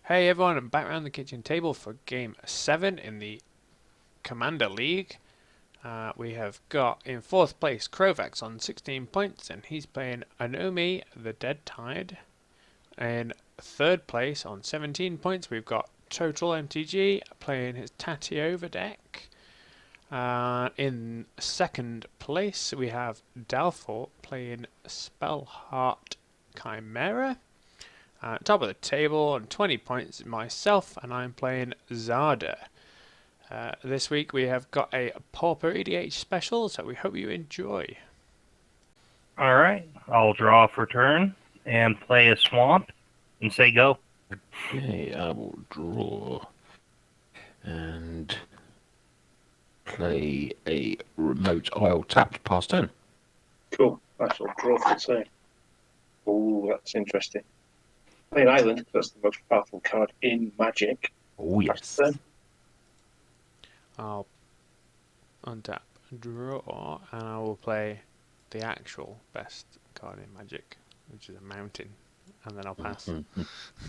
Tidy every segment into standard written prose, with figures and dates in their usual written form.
Hey everyone, I'm back around the kitchen table for game 7 in the Commander League. We have got in 4th place Krovax on 16 points, and he's playing Araumi, the Dead Tide. In 3rd place on 17 points, we've got Total MTG playing his Tatyova deck. In 2nd place, we have Dalfort playing Spellheart Chimera. Top of the table on 20 points myself, and I'm playing Zada. This week we have got a Pauper EDH special, so we hope you enjoy. Alright, I'll draw for turn and play a swamp and say go. Okay, I will draw and play a remote isle tapped past turn. Cool. Nice little draw for turn. Oh, that's interesting. Play an island, because that's the most powerful card in Magic. Oh, yes. I'll untap, draw, and I will play the actual best card in Magic, which is a mountain, and then I'll pass. Mm-hmm.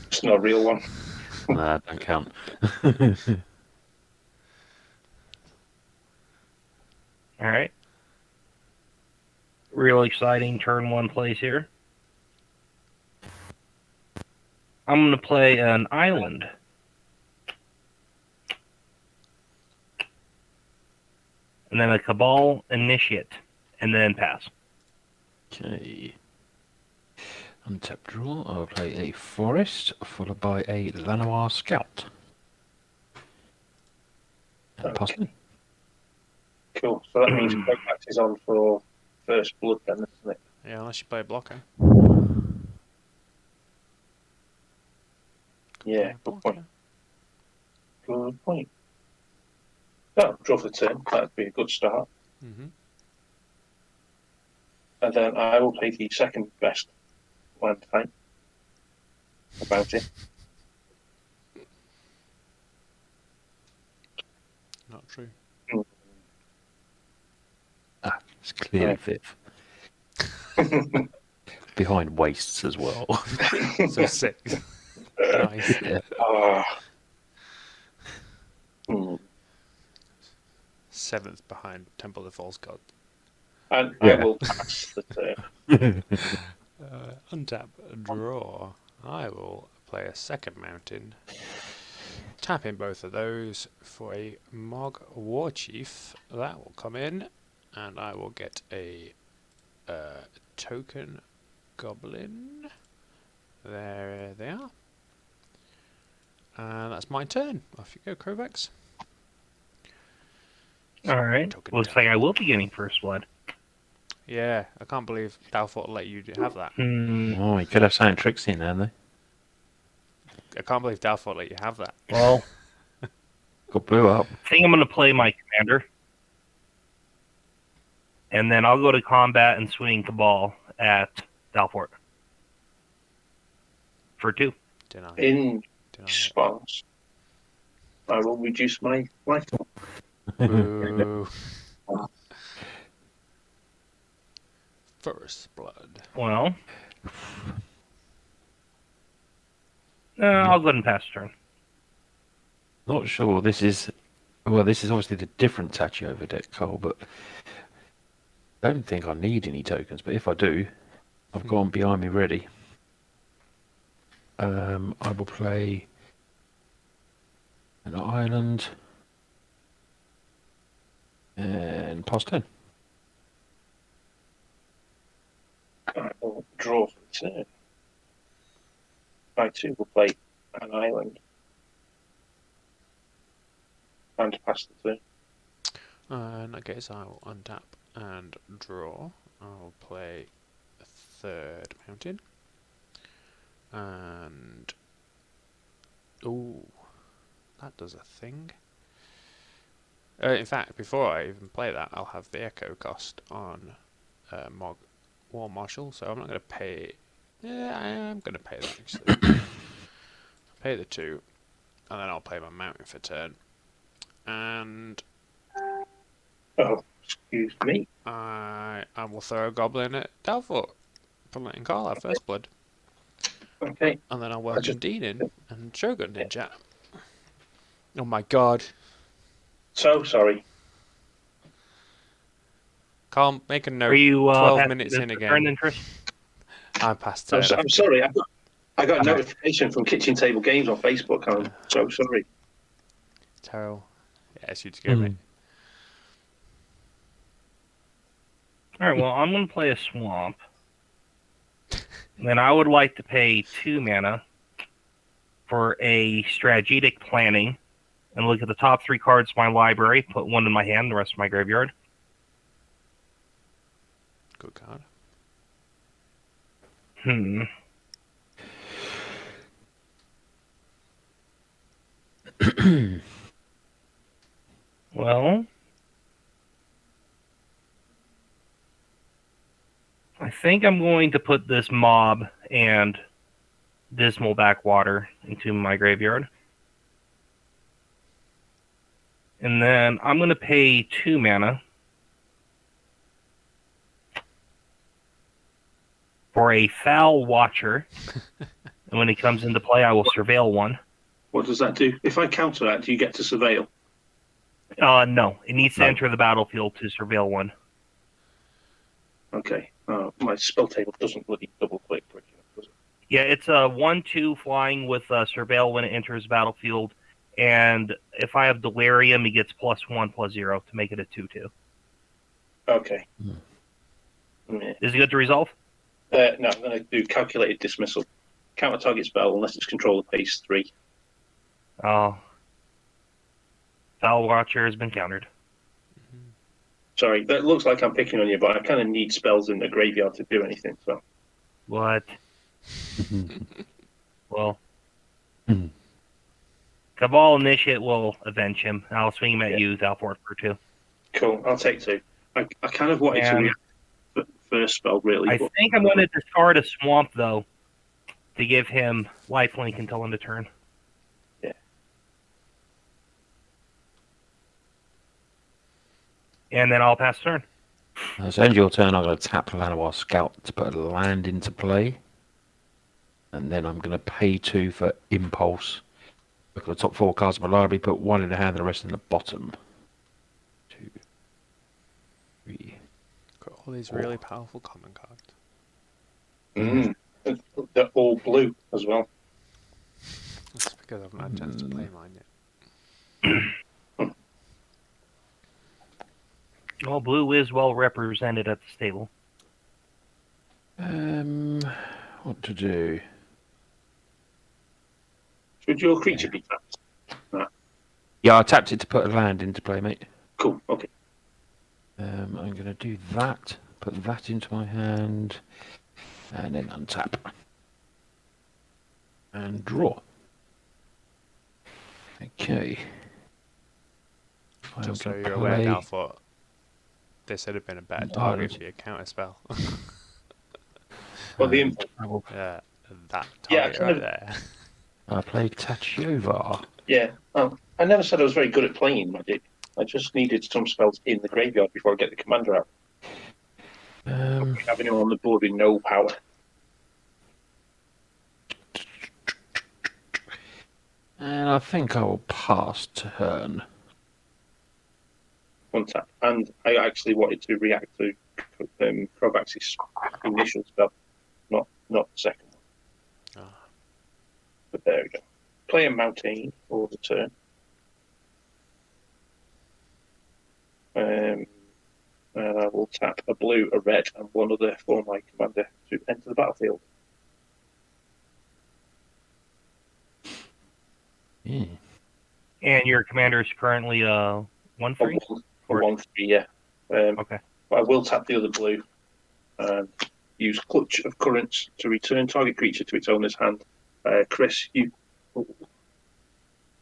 It's not a real one. Nah, don't count. Alright. Real exciting turn 1 plays here. I'm going to play an island. And then a Cabal Initiate. And then pass. Okay. Untap draw, I'll play a forest, followed by a Lanoir Scout. And pass turn. Cool. So that means Kovacs is on for first blood then, isn't it? Yeah, unless you play a blocker. Yeah, good point. Good point. So, draw for turn. That'd be a good start. Mm-hmm. And then I will play the second best land type about it. Not true. Ah, it's clearly fifth. Behind wastes as well. So 6. Nice. Yeah. Hmm. 7th behind Temple of the False God. And Yeah. I will pass the turn. Untap, draw. I will play a second mountain. Tap in both of those for a Mog Warchief. That will come in, and I will get a token goblin. There they are. And that's my turn. Off you go, Krovax. Alright. Token Looks down. like I will be getting first blood. Yeah, I can't believe Dalfort let you have that. Oh, you could have something tricksy in there, though. I can't believe Dalfort let you have that. Well, Got blew up. I think I'm going to play my commander. And then I'll go to combat and swing Cabal at Dalfort. For 2. Deny. In Deny. response, I will reduce my life. Boo. First blood. Well, I'll go ahead and pass turn. Not sure. This is obviously the different Tatyova deck, Cole, but I don't think I need any tokens. But if I do, I've got them behind me ready. I will play an island and pass turn. I will draw for the turn. I too will play an island and pass the turn. In that case, I will untap and draw. I'll play a third mountain. And... ooh, that does a thing. In fact, before I even play that, I'll have the echo cost on Mog War Marshal, so I'm not going to pay... yeah, I am going to pay that, actually. Pay the 2, and then I'll play my mountain for turn. And... oh, excuse me. I will throw a goblin at Dalfort for letting Carl have first blood. Okay. And then I'll I welcome just- Dean in and Shogun in chat. Oh my god. So sorry. Carl, make a Are note. you 12 passing minutes this in to again. turn interest? I passed I'm, turn. I'm sorry. I got a Okay. notification from Kitchen Table Games on Facebook. I'm so sorry. Terrible. Yes, you to go, mate. All right. Well, I'm going to play a swamp. Then I would like to pay 2 mana for a strategic planning and look at the top 3 cards of my library, put 1 in my hand, the rest of my graveyard. Good card. Well, I think I'm going to put this mob and Dismal Backwater into my graveyard. And then I'm going to pay 2 mana for a Foul Watcher. And when he comes into play, I will surveil 1. What does that do? If I counter that, do you get to surveil? No, it needs to No. enter the battlefield to surveil 1. Okay. My spell table doesn't bloody double click quick enough, does it? Yeah, it's a 1/2 flying with surveil when it enters the battlefield. And if I have Delirium, he gets +1/+0 to make it a 2/2. Okay. Is it good to resolve? No, I'm going to do calculated dismissal. Counter target spell unless it's controller pays 3. Oh. Foul Watcher has been countered. Sorry, that looks like I'm picking on you, but I kind of need spells in the graveyard to do anything. So What? Well. Cabal Initiate will avenge him. I'll swing him at you, Thalfort, for 2. cool. I'll take 2. I kind of wanted to And- react to the first spell, really. I but think I'm going to discard a Swamp, though, to give him lifelink until end of turn. Yeah. And then I'll pass turn. So end your turn, I'm going to tap Llanowar Scout to put a land into play. And then I'm going to pay 2 for Impulse. Look at the top 4 cards of my library, put 1 in the hand and the rest in the bottom. 2, 3. Got all these really powerful common cards. They're all blue as well. That's because I haven't had a chance to play mine yet. Well, blue is well represented at this table. What to do? Should your creature be tapped? Yeah, I tapped it to put a land into play, mate. Cool. Okay. I'm going to do that. Put that into my hand. And then untap. And draw. Okay. Just so I'm you're gonna aware play- now, for this would have been a better target for your counter spell. Well, the info. Yeah, that Yeah, target kind right of- there. I played Tatyova. Yeah. I never said I was very good at playing Magic. I just needed some spells in the graveyard before I get the commander out. Having him on the board with no power. And I think I will pass turn. One tap. And I actually wanted to react to Kovacs's initial spell, not the second one. Ah. But there we go. Play a Mountain for the turn. And I will tap a blue, a red, and 1 other for my commander to enter the battlefield. Yeah. And your commander is currently 1/3? For 1/3, yeah. Okay. But I will tap the other blue and use Clutch of Currents to return target creature to its owner's hand. Chris, you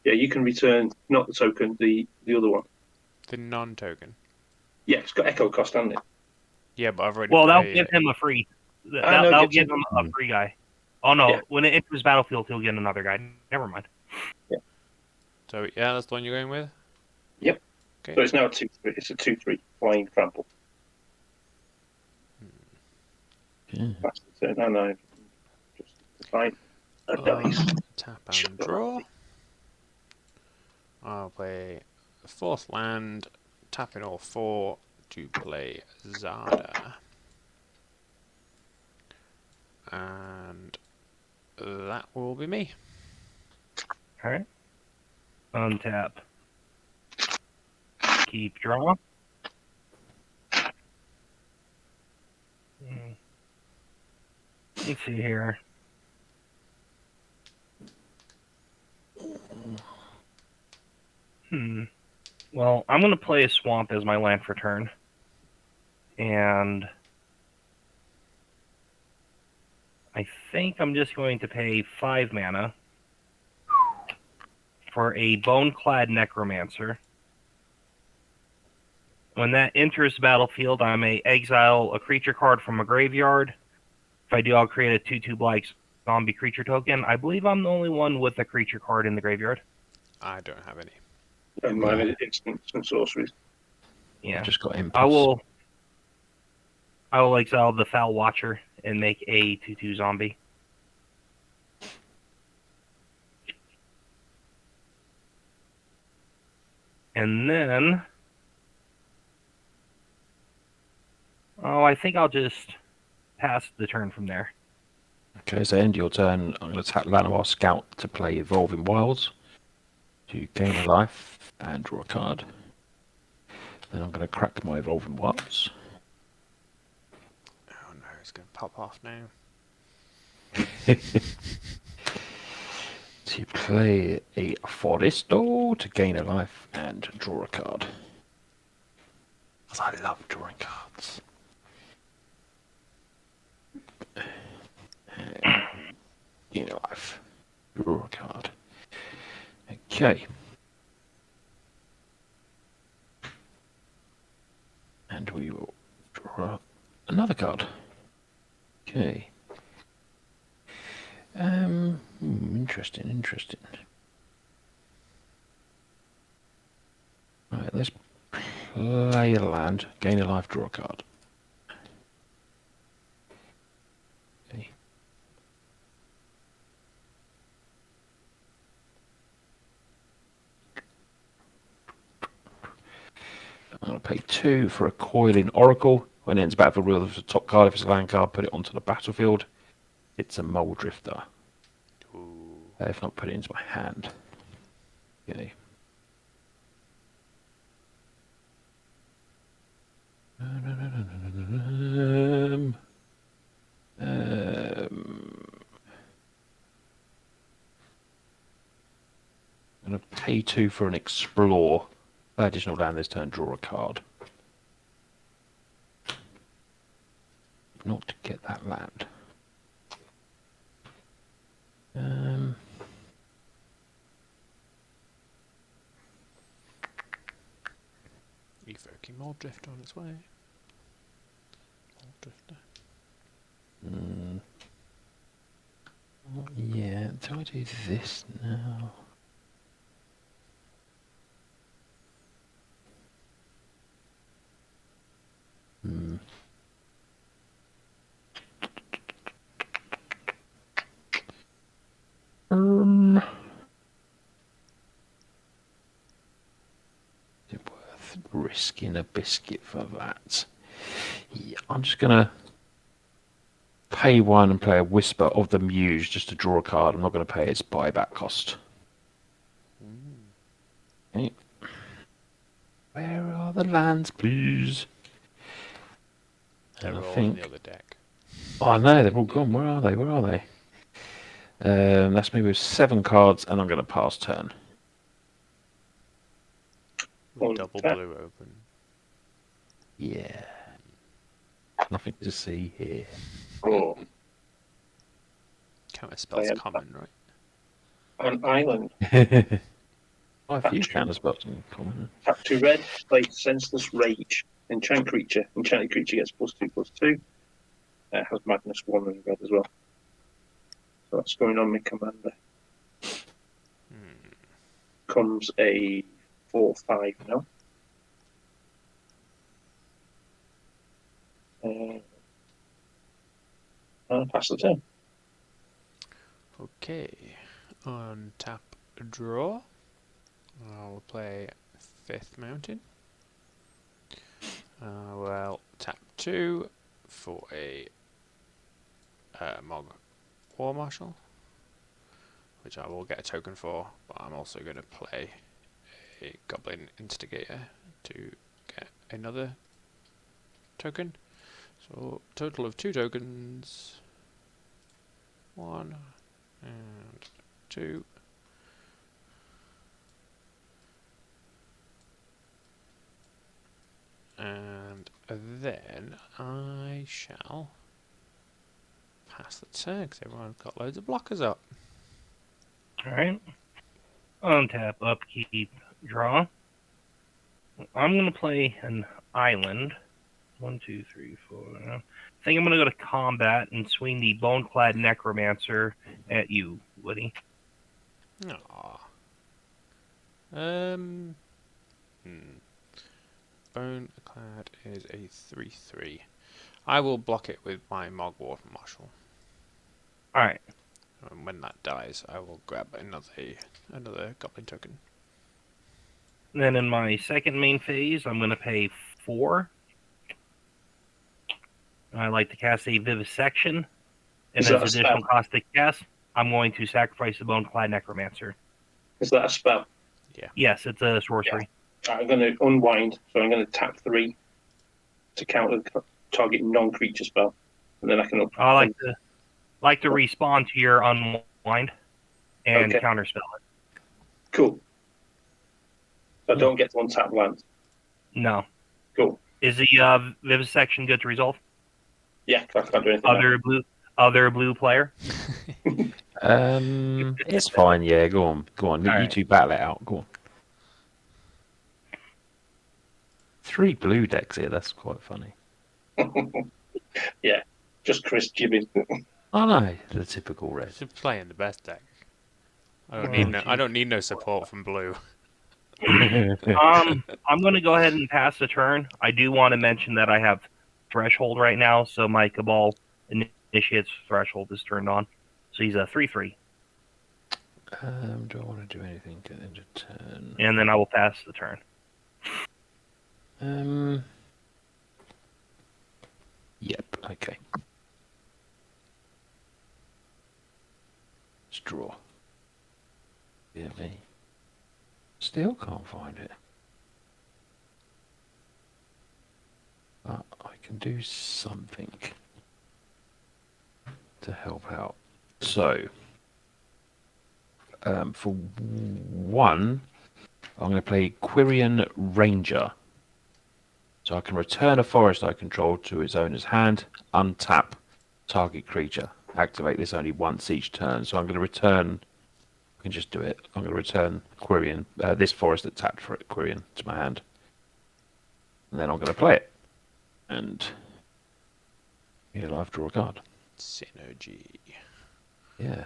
can return not the token, the other one. The non-token. Yeah, it's got echo cost, hasn't it? Yeah, but I've already Well, that'll played give it. him a free. know, That'll give give him a free guy. Oh, no. Yeah. When it enters battlefield, he'll get another guy. Never mind. So, yeah, that's the one you're going with? So it's now a 2/3. It's a 2/3 flying trample. Yeah. That's the turn. And I just fine. Nice. Tap and draw. I'll play the 4th land, tapping all 4 to play Zada. And that will be me. Alright. Untap. Keep draw. Let's see here. Well, I'm going to play a swamp as my land for turn. And I think I'm just going to pay 5 mana for a Boneclad Necromancer. When that enters the battlefield, I may exile a creature card from a graveyard. If I do, I'll create a 2/2 black zombie creature token. I believe I'm the only one with a creature card in the graveyard. I don't have any. And mine are instants and sorceries. Yeah. I've just got impulse. I will exile the Foul Watcher and make a 2/2 zombie. And then... I think I'll just pass the turn from there. Okay, so end your turn. I'm going to tap Llanowar Scout to play Evolving Wilds to gain a life and draw a card. Then I'm going to crack my Evolving Wilds. Oh no, it's going to pop off now. To play a Foresto to gain a life and draw a card. Because I love drawing cards. Gain a life. Draw a card. Okay. And we will draw another card. Okay. Interesting. Right, let's play a land, gain a life, draw a card. Okay. I'm going to pay 2 for a Coiling Oracle. When it ends battlefield, reveal the top card. If it's a land card, put it onto the battlefield. It's a Mole Drifter. If not, put it into my hand. Okay. I'm going to pay 2 for an Explore. Additional land this turn, draw a card. Not to get that land. Evoking Mold Drifter on its way. Mold Drifter. Yeah, do I do this now? Is it worth risking a biscuit for that? Yeah, I'm just gonna pay 1 and play a Whisper of the Muse just to draw a card. I'm not going to pay its buyback cost. Okay. Where are the lands, please? They're And all in the other deck. Oh no, they've all gone. Where are they? That's me with 7 cards, and I'm going to pass turn. With double blue open. Yeah. Nothing to see here. Oh, Counter spells common, right? an island. A few counter spells in common. Tap 2 red, play Senseless Rage. Enchant creature. Enchanted creature gets +2/+2. It has Madness 1 in red as well. So that's going on my commander. Comes a 4/5 now. Pass the turn. Okay. On tap draw. I'll play 5th Mountain. Well, tap 2 for a Mog War Marshal, which I will get a token for, but I'm also going to play a Goblin Instigator to get another token. So, total of 2 tokens. 1 and 2. And then I shall pass the turn because everyone's got loads of blockers up. Alright. Untap, upkeep, draw. I'm going to play an island. 1, 2, 3, 4. I think I'm going to go to combat and swing the Boneclad Necromancer at you, Woody. Aww. Boneclad is a 3/3. I will block it with my Mogwart Marshal. Alright. And when that dies, I will grab another Goblin token. Then in my second main phase, I'm going to pay 4. I like to cast a Vivisection. And Is that as a additional spell? cost to cast, I'm going to sacrifice the Boneclad Necromancer. Is that a spell? Yes, it's a sorcery. I'm going to unwind, so I'm going to tap 3 to counter the target non-creature spell, and then I can. I like to respawn to your unwind and Okay. counterspell it. Cool. So I don't get to untap land. No. Cool. Is the Vivisection good to resolve? Yeah, I can't do anything. Other blue player? It's fine. Yeah, go on. You Alright. 2 battle it out. Go on. 3 blue decks here. That's quite funny. Yeah, just Chris jibbing. I know the typical red. Should play in the best deck. I don't need no support from blue. I'm going to go ahead and pass the turn. I do want to mention that I have Threshold right now, so my Cabal initiates Threshold is turned on. So he's a 3/3. Do I want to do anything at the end of turn? And then I will pass the turn. Yep. Okay. Let's draw. Yeah, me. Still can't find it. But I can do something to help out. So, for 1, I'm going to play Quirion Ranger. So I can return a forest I control to its owner's hand, untap target creature. Activate this only once each turn. So I'm going to return. I can just do it. I'm going to return Quirion, this forest that tapped for it, Quirion, to my hand. And then I'm going to play it. And here I've draw a card. Synergy. Yeah.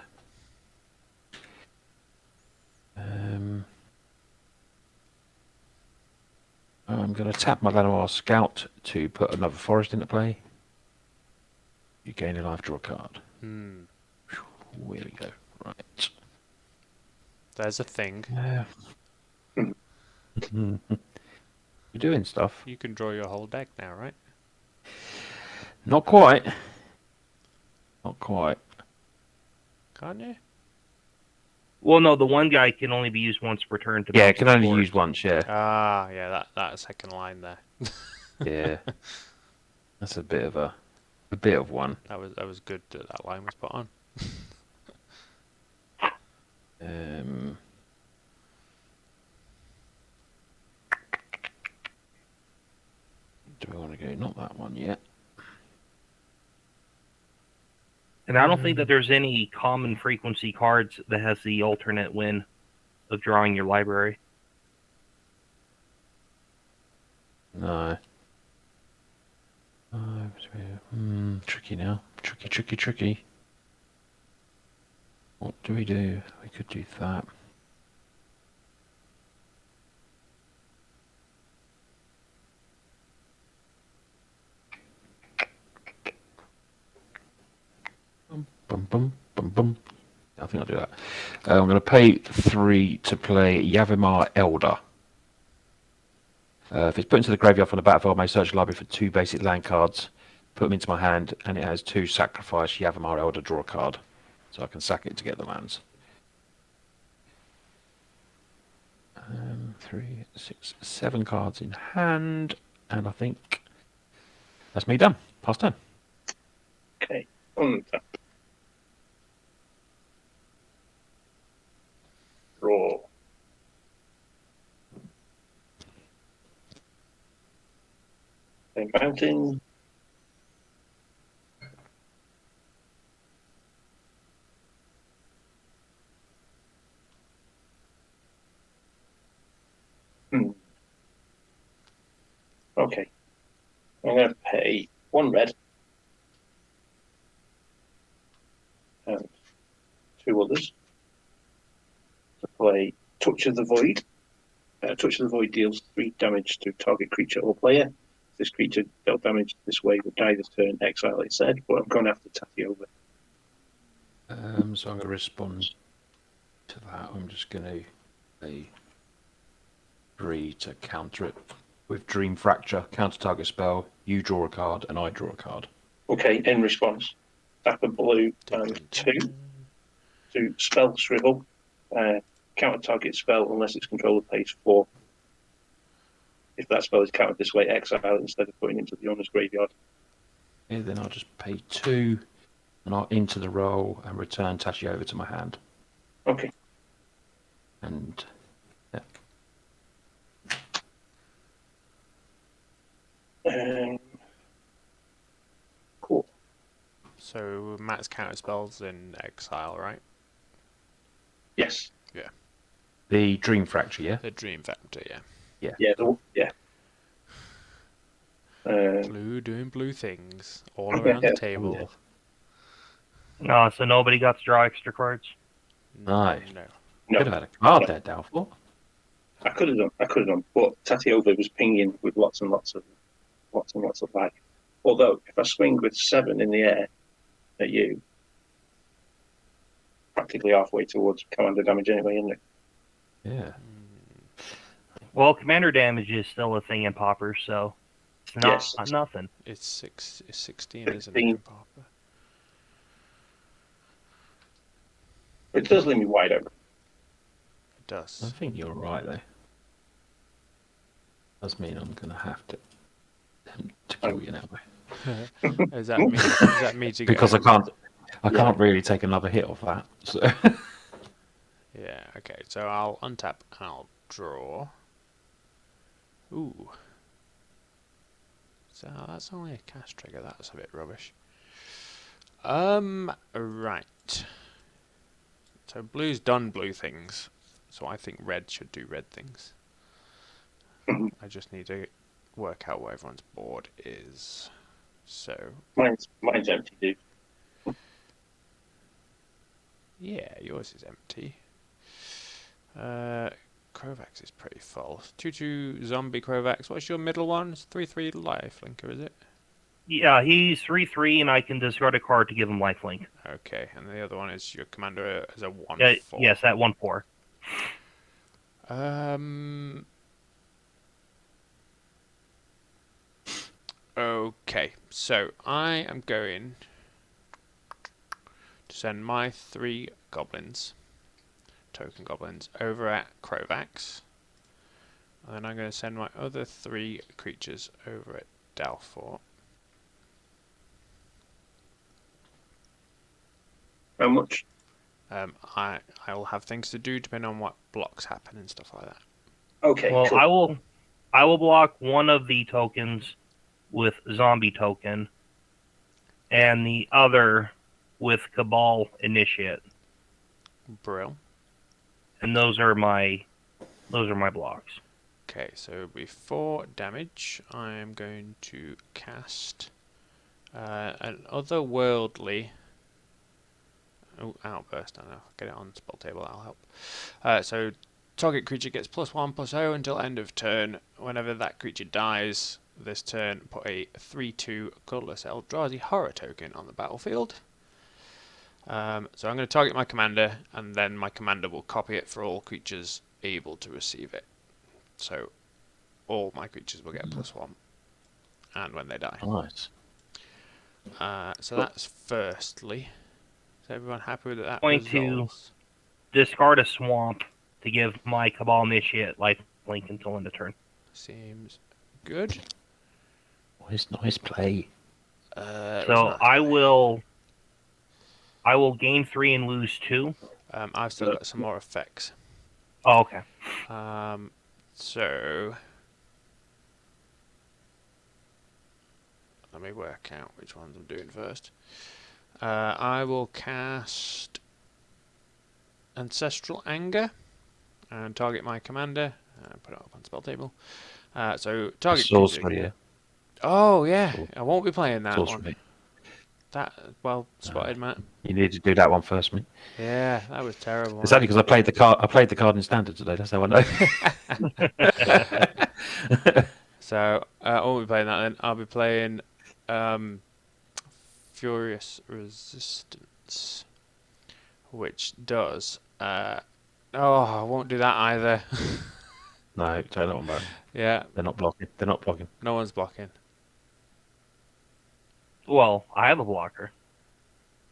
I'm going to tap my Lanoir Scout to put another forest into play. You gain a life, draw a card. Here we go. Right. There's a thing. You're doing stuff. You can draw your whole deck now, right? Not quite. Not quite. Can't you? Well, no, the one guy can only be used once per turn. Yeah, it bounce can the only board. use once, yeah. Ah, yeah, that second line there. Yeah. That's a bit of one. That was good that line was put on. Do we want to go? Not that one yet. And I don't think that there's any common frequency cards that has the alternate win of drawing your library. No. Tricky now. Tricky. What do? We could do that. Bum. I think I'll do that. I'm going to pay 3 to play Yavimar Elder. If it's put into the graveyard from the battlefield, I may search the library for 2 basic land cards, put them into my hand, and it has 2 sacrifice Yavimar Elder, draw a card. So I can sack it to get the lands. 3, 6, 7 cards in hand, and I think that's me done. Pass turn. Okay. Untap. Draw. A mountain. Okay. I'm going to pay 1 red and 2 others to play Touch of the Void. Touch of the Void deals 3 damage to target creature or player. If this creature dealt damage this way would die this turn, exile it said, but I'm going after Tatyova. So I'm going to respond to that. I'm just going to pay 3 to counter it with Dream Fracture, counter target spell, you draw a card, and I draw a card. Okay, in response, tap a blue and 2 to spell Shrivel. Counter target spell unless its controller pays 4. If that spell is countered this way, exile it instead of putting it into the owner's graveyard. Yeah, then I'll just pay 2, and I'll into the roll and return Tatyova to my hand. Okay. And yeah. Cool. So Matt's counter spells in exile, right? Yes. Yeah. The Dream Fracture, yeah? The Dream Factor, yeah. Yeah. Blue doing blue things all around the table. No, so nobody got to draw extra cards. Nice. No. No, Could have had a card there, Doubtful. I could have done, but Tatyova was pinging with lots and lots of life. Although, if I swing with 7 in the air at you, practically halfway towards commander damage anyway, isn't it? Yeah. Well, commander damage is still a thing in Pauper, so it's not Yes. nothing. It's 16, isn't it? 16. in Pauper? It does leave me wide open. It does. I think you're right, though. Does mean I'm going to have to kill you now. Is that me? Is that me to Because go? I can't really take another hit off that. So. Yeah, okay. So I'll untap and I'll draw. Ooh. So that's only a cast trigger. That's a bit rubbish. Right. So blue's done blue things. So I think red should do red things. I just need to work out what everyone's board is. So Mine's empty, dude. yeah, yours is empty. Krovax is pretty full. 2/2 zombie Krovax. What's your middle one? It's 3/3 lifelinker, is it? Yeah, he's 3/3, and I can discard a card to give him lifelink. Okay, and the other one is your commander as a 1/4. Yes, at 1/4. Okay, so I am going to send my 3 goblins, token goblins, over at Krovax. And then I'm going to send my other 3 creatures over at Dalfort. How much? I'll have things to do depending on what blocks happen and stuff like that. Okay, Well, cool. I will block one of the tokens with zombie token, and the other with Cabal Initiate, Brill. and those are my blocks. Okay, so before damage, I am going to cast an otherworldly. Oh, outburst! I know. Get it on Spelltable. That'll help. So target creature gets +1/+0 until end of turn. Whenever that creature dies this turn, put a 3/2 colorless Eldrazi horror token on the battlefield. So I'm going to target my commander, and then my commander will copy it for all creatures able to receive it. So all my creatures will get +1, and when they die. Nice. So that's firstly. Is everyone happy with that? Going to Results? discard a swamp to give my Cabal Initiate life link until end of turn. Seems good. Nice play. So I will gain 3 and lose 2. I've still got some more effects. Oh, okay. So let me work out which ones I'm doing first. I will cast Ancestral Anger and target my commander. Put it up on Spelltable. So target Sorcery, yeah. Oh yeah, I won't be playing that one. Sorcery. That well spotted, Matt. You need to do that one first, mate. Yeah, that was terrible. It's only because I played the card. I played the card in standard today. That's how I know. So I won't be playing that then. I'll be playing Furious Resistance, which does. I won't do that either. No, take that one back. Yeah, They're not blocking. They're not blocking. no one's blocking. Well, I have a blocker.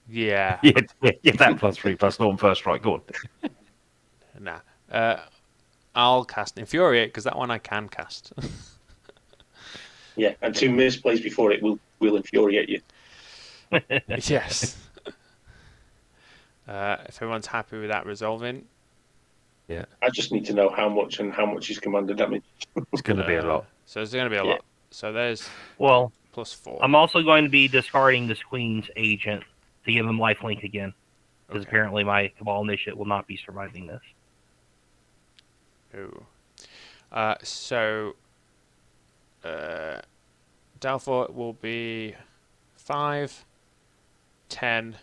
Yeah, Yeah, that +3/+1 first strike. Go on. nah. I'll cast Infuriate because that one I can cast. Yeah, and 2 misplays before it will infuriate you. Yes. If everyone's happy with that resolving, I just need to know how much is commander damage. It's going to be a lot. So there's going to be a lot. So there's Well, +4. I'm also going to be discarding this Queen's Agent to give him lifelink again. Because Okay. apparently my Cabal Initiate will not be surviving this. Ooh. So Dalfort will be 5, 10,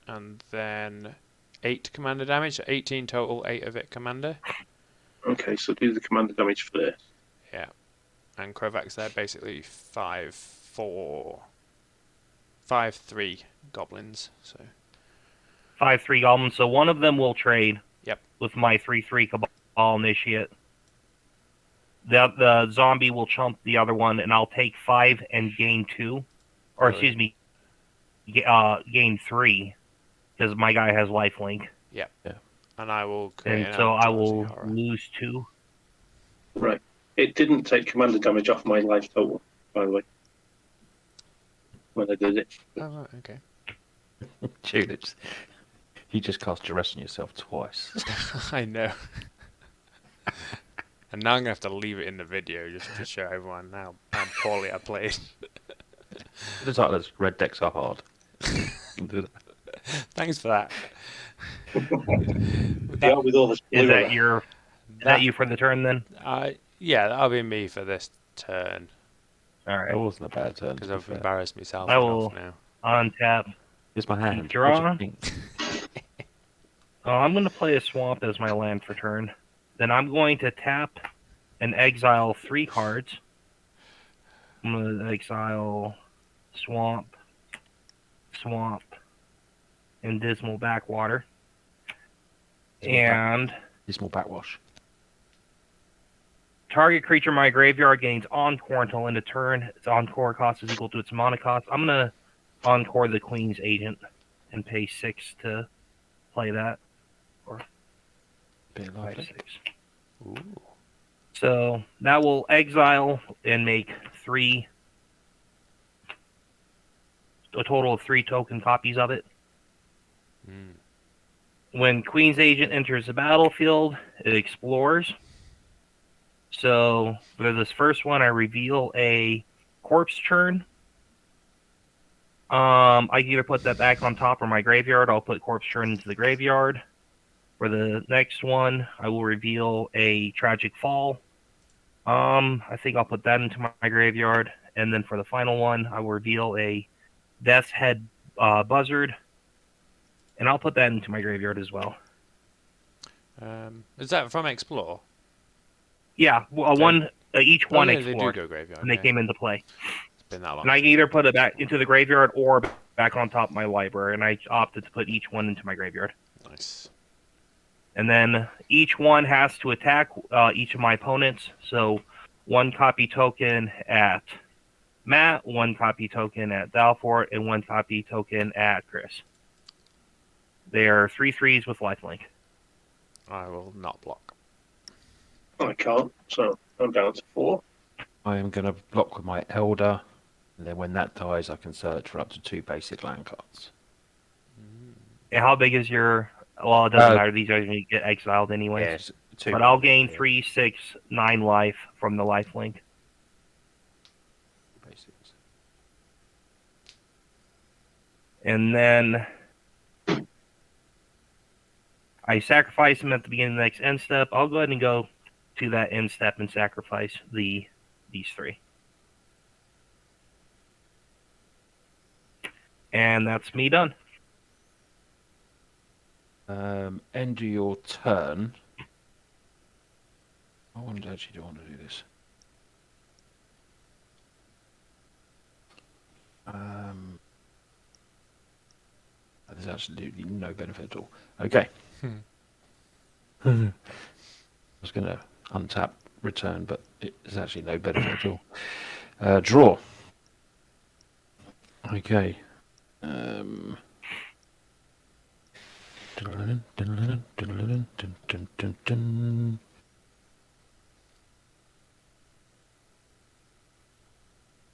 and then 8 commander damage. So 18 total, 8 of it commander. Okay, so do the commander damage first. Yeah. And Krovak's there basically 5, 4, 5, 3 goblins. So 5/3 goblins. So one of them will trade. Yep. With my 3/3 Cabal Initiate. The zombie will chump the other one, and I'll take 5 and gain 2, or Really? excuse me, gain 3, because my guy has lifelink, and I will create and an so I Albatross will Horror. lose 2. Right. It didn't take commander damage off my life total, by the way, when I did it. Oh, right, okay. Tulips. You just cast duress on yourself twice. I know. And now I'm gonna have to leave it in the video just to show everyone how poorly I played. The title is Red Decks Are Hard. You can do that. Thanks for that. Yeah, with all this Is blue that on it. your? Is that you for the turn then? Yeah, that'll be me for this turn All That right. wasn't a bad turn. because to be I've fair. embarrassed myself I enough will- now. Untap. Here's my hand. Draw. What do you think? I'm going to play a swamp as my land for turn. Then I'm going to tap and exile 3 cards. I'm going to exile Swamp, and Dismal Backwater. And Dismal backwash. target creature in my graveyard gains Encore until end of turn. Its Encore cost is equal to its mana cost. I'm going to Encore the Queen's Agent and pay 6 to play that. Bit 5, lively. 6. Ooh. So that will exile and make 3, a total of 3 token copies of it. Mm. When Queen's Agent enters the battlefield, it explores. So for this first one, I reveal a Corpse Churn. I can either put that back on top of my graveyard. I'll put Corpse Churn into the graveyard. For the next one, I will reveal a Tragic Fall. I think I'll put that into my graveyard. And then for the final one, I will reveal a Death's Head Buzzard. And I'll put that into my graveyard as well. Is that from Explore? Yeah, well, each one yeah, they do explored, go graveyard. and they Yeah. came into play. It's been that long. And I can either put it back into the graveyard or back on top of my library, and I opted to put each one into my graveyard. Nice. And then each one has to attack each of my opponents. So 1 copy token at Matt, 1 copy token at Dalfort, and 1 copy token at Chris. They are 3/3s with lifelink. I will not block. I can't, so I'm down to 4. I am going to block with my Elder, and then when that dies, I can search for up to 2 basic land cards. And how big is your... Well, it doesn't Uh, matter. These guys are going to get exiled anyways. Yes, 2. But I'll gain 3, 6, 9 life from the lifelink. Basics. And then I sacrifice them at the beginning of the next end step. I'll go ahead and go to that end step and sacrifice these 3. And that's me done. End of your turn. I actually do want to do this. There's absolutely no benefit at all. Okay. I was going to untap return, but there's actually no benefit at all. Draw. Okay.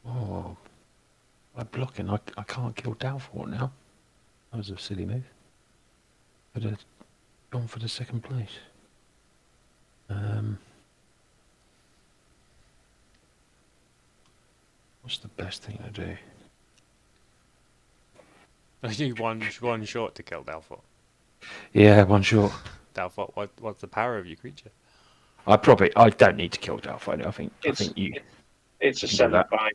Oh, by blocking, I can't kill Dalfort now. That was a silly move. Could have gone for the second place. What's the best thing to do? You one short to kill Dalfort. Yeah, one short. Dalfort, what's the power of your creature? I don't need to kill Dalfort. I think you. It's a can do that. 7/5.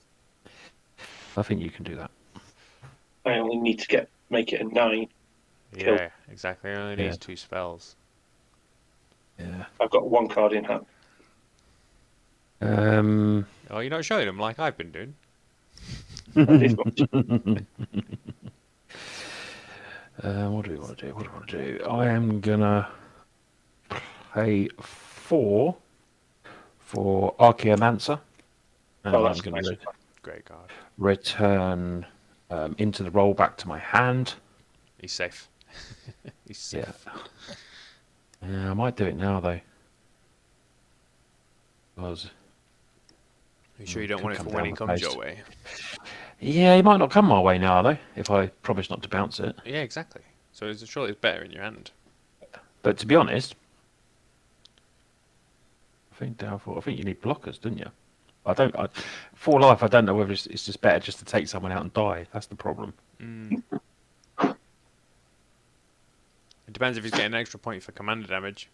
I think you can do that. I only need to make it a 9. Kill. Yeah, exactly. It only needs 2 spells. Yeah. I've got 1 card in hand. Oh, you're not showing them like I've been doing. This much. What do we want to do? What do I want to do? I am gonna pay 4 for Archaeomancer. And Oh, I'm that's going nice. to Great card. return into the roll back to my hand. He's safe. He's safe. Yeah, I might do it now though. Because Are you sure you don't want it come for when down he the comes post. your way? yeah, he might not come my way now though. If I promise not to bounce it. Yeah, exactly. So surely it's better in your hand. But to be honest, I think you need blockers, don't you? 4 life. I don't know whether it's just better just to take someone out and die. That's the problem. It depends if he's getting an extra point for commander damage.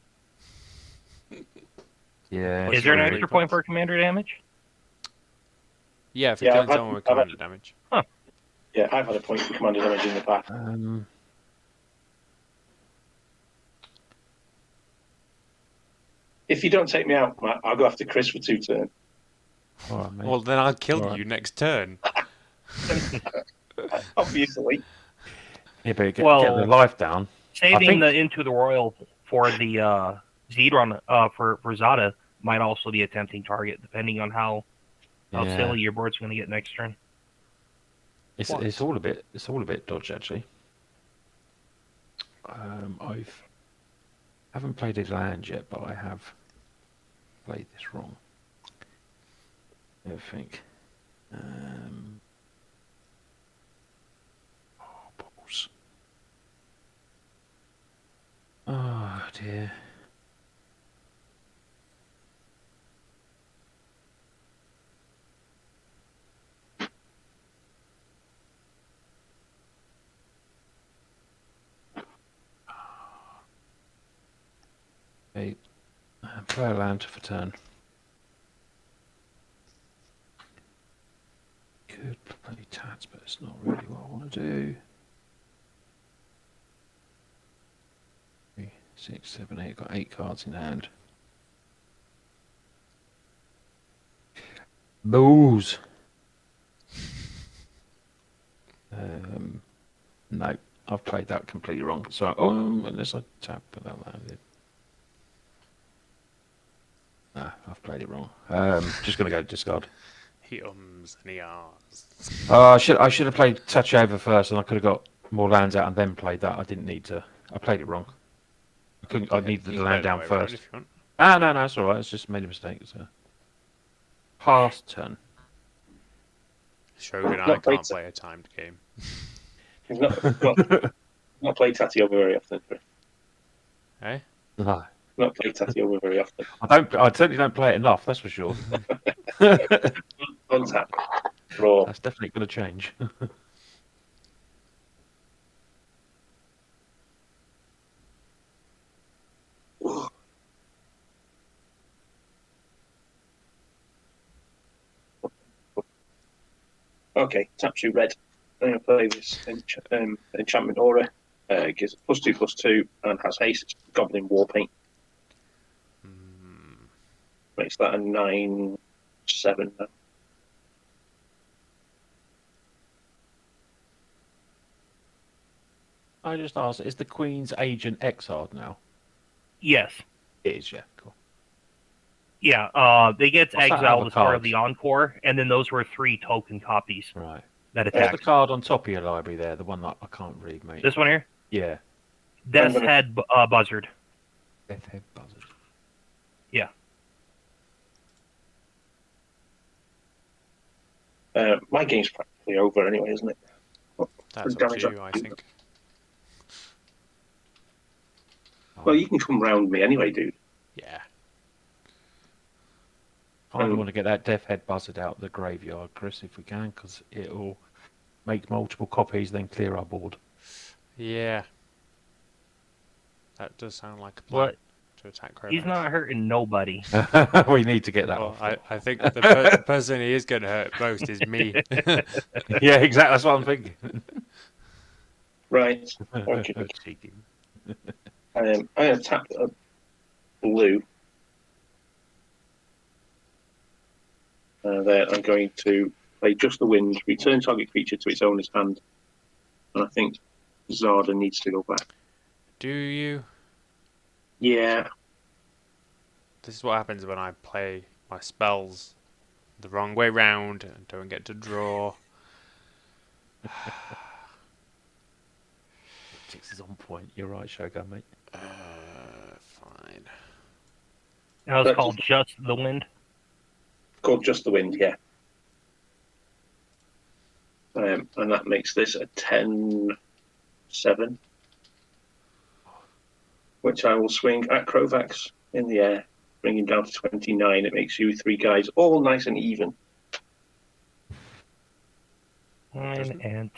Yeah. Is there an Really extra good. point for commander damage? Yeah, if you're killing someone with commander damage. Yeah, I've had a point for commander damage in the past. If you don't take me out, Matt, I'll go after Chris for 2 turns. All right, mate. Well, then I'll kill Alright. you next turn. Obviously. Yeah, but get Well, the life down. Saving think- the Into the Royal for the Hedron for Zada might also be a tempting target, depending on how silly your board's going to get next turn. It's all a bit dodge actually. Haven't played his land yet, but I have played this wrong. I think. Balls. Oh dear. Okay, play a land for turn. Could play Tats, but it's not really what I want to do. 3, 6, 7, 8. Got 8 cards in hand. Balls. No, I've played that completely wrong. So, unless I tap without that. No, I've played it wrong. Just going to go discard. He ums and he ahs. I should have played Tatyova first, and I could have got more lands out and then played that. I didn't need to. I played it wrong. I couldn't. I needed You the can play land it that down way around first. if you want. Ah, no, it's all right. It's just made a mistake. So. Past turn. Shogun, I Not played can't play a timed game. He's not played Tatyova very often. Chris. Eh? No, Not played Tatyova very often. I don't. I certainly don't play it enough. That's for sure. Untap. Draw. That's definitely going to change. Okay, tap 2 red. I'm going to play this enchantment aura. Gives +2/+2 and has haste. Goblin Warpaint. Makes that a 9/7 now. I just asked, is the Queen's agent exiled now? Yes. It is, yeah. Cool. Yeah, they get What's that exiled other as part card? of the Encore, and then those were 3 token copies Right. that What's the attack. card on top of your library there? The one that I can't read, mate. This one here? Yeah. Death's gonna- Head Buzzard. Death Head Buzzard. Yeah. My game's practically over anyway, isn't it? That's up Damage to on- you, I think. Well, you can come round me anyway, dude. Yeah. I really want to get that Death Head Buzzard out of the graveyard, Chris, if we can, because it'll make multiple copies, then clear our board. Yeah. That does sound like a plan What? to attack Crow. He's not hurting nobody. We need to get that Well, off. I think the person he is going to hurt most is me. Yeah, exactly. That's what I'm thinking. Right. Okay. Cheeky. I'm going to tap a blue. There, I'm going to play Just the Wind, return target creature to its owner's hand. And I think Zada needs to go back. Do you? Yeah. This is what happens when I play my spells the wrong way round and don't get to draw. Six is on point. You're right, Shogun, mate. Fine. That was That's- called Just the Wind. Called Just the Wind, yeah. And that makes this a 10/7. Which I will swing at Krovax in the air, bring him down to 29. It makes you 3 guys all nice and even. 9 and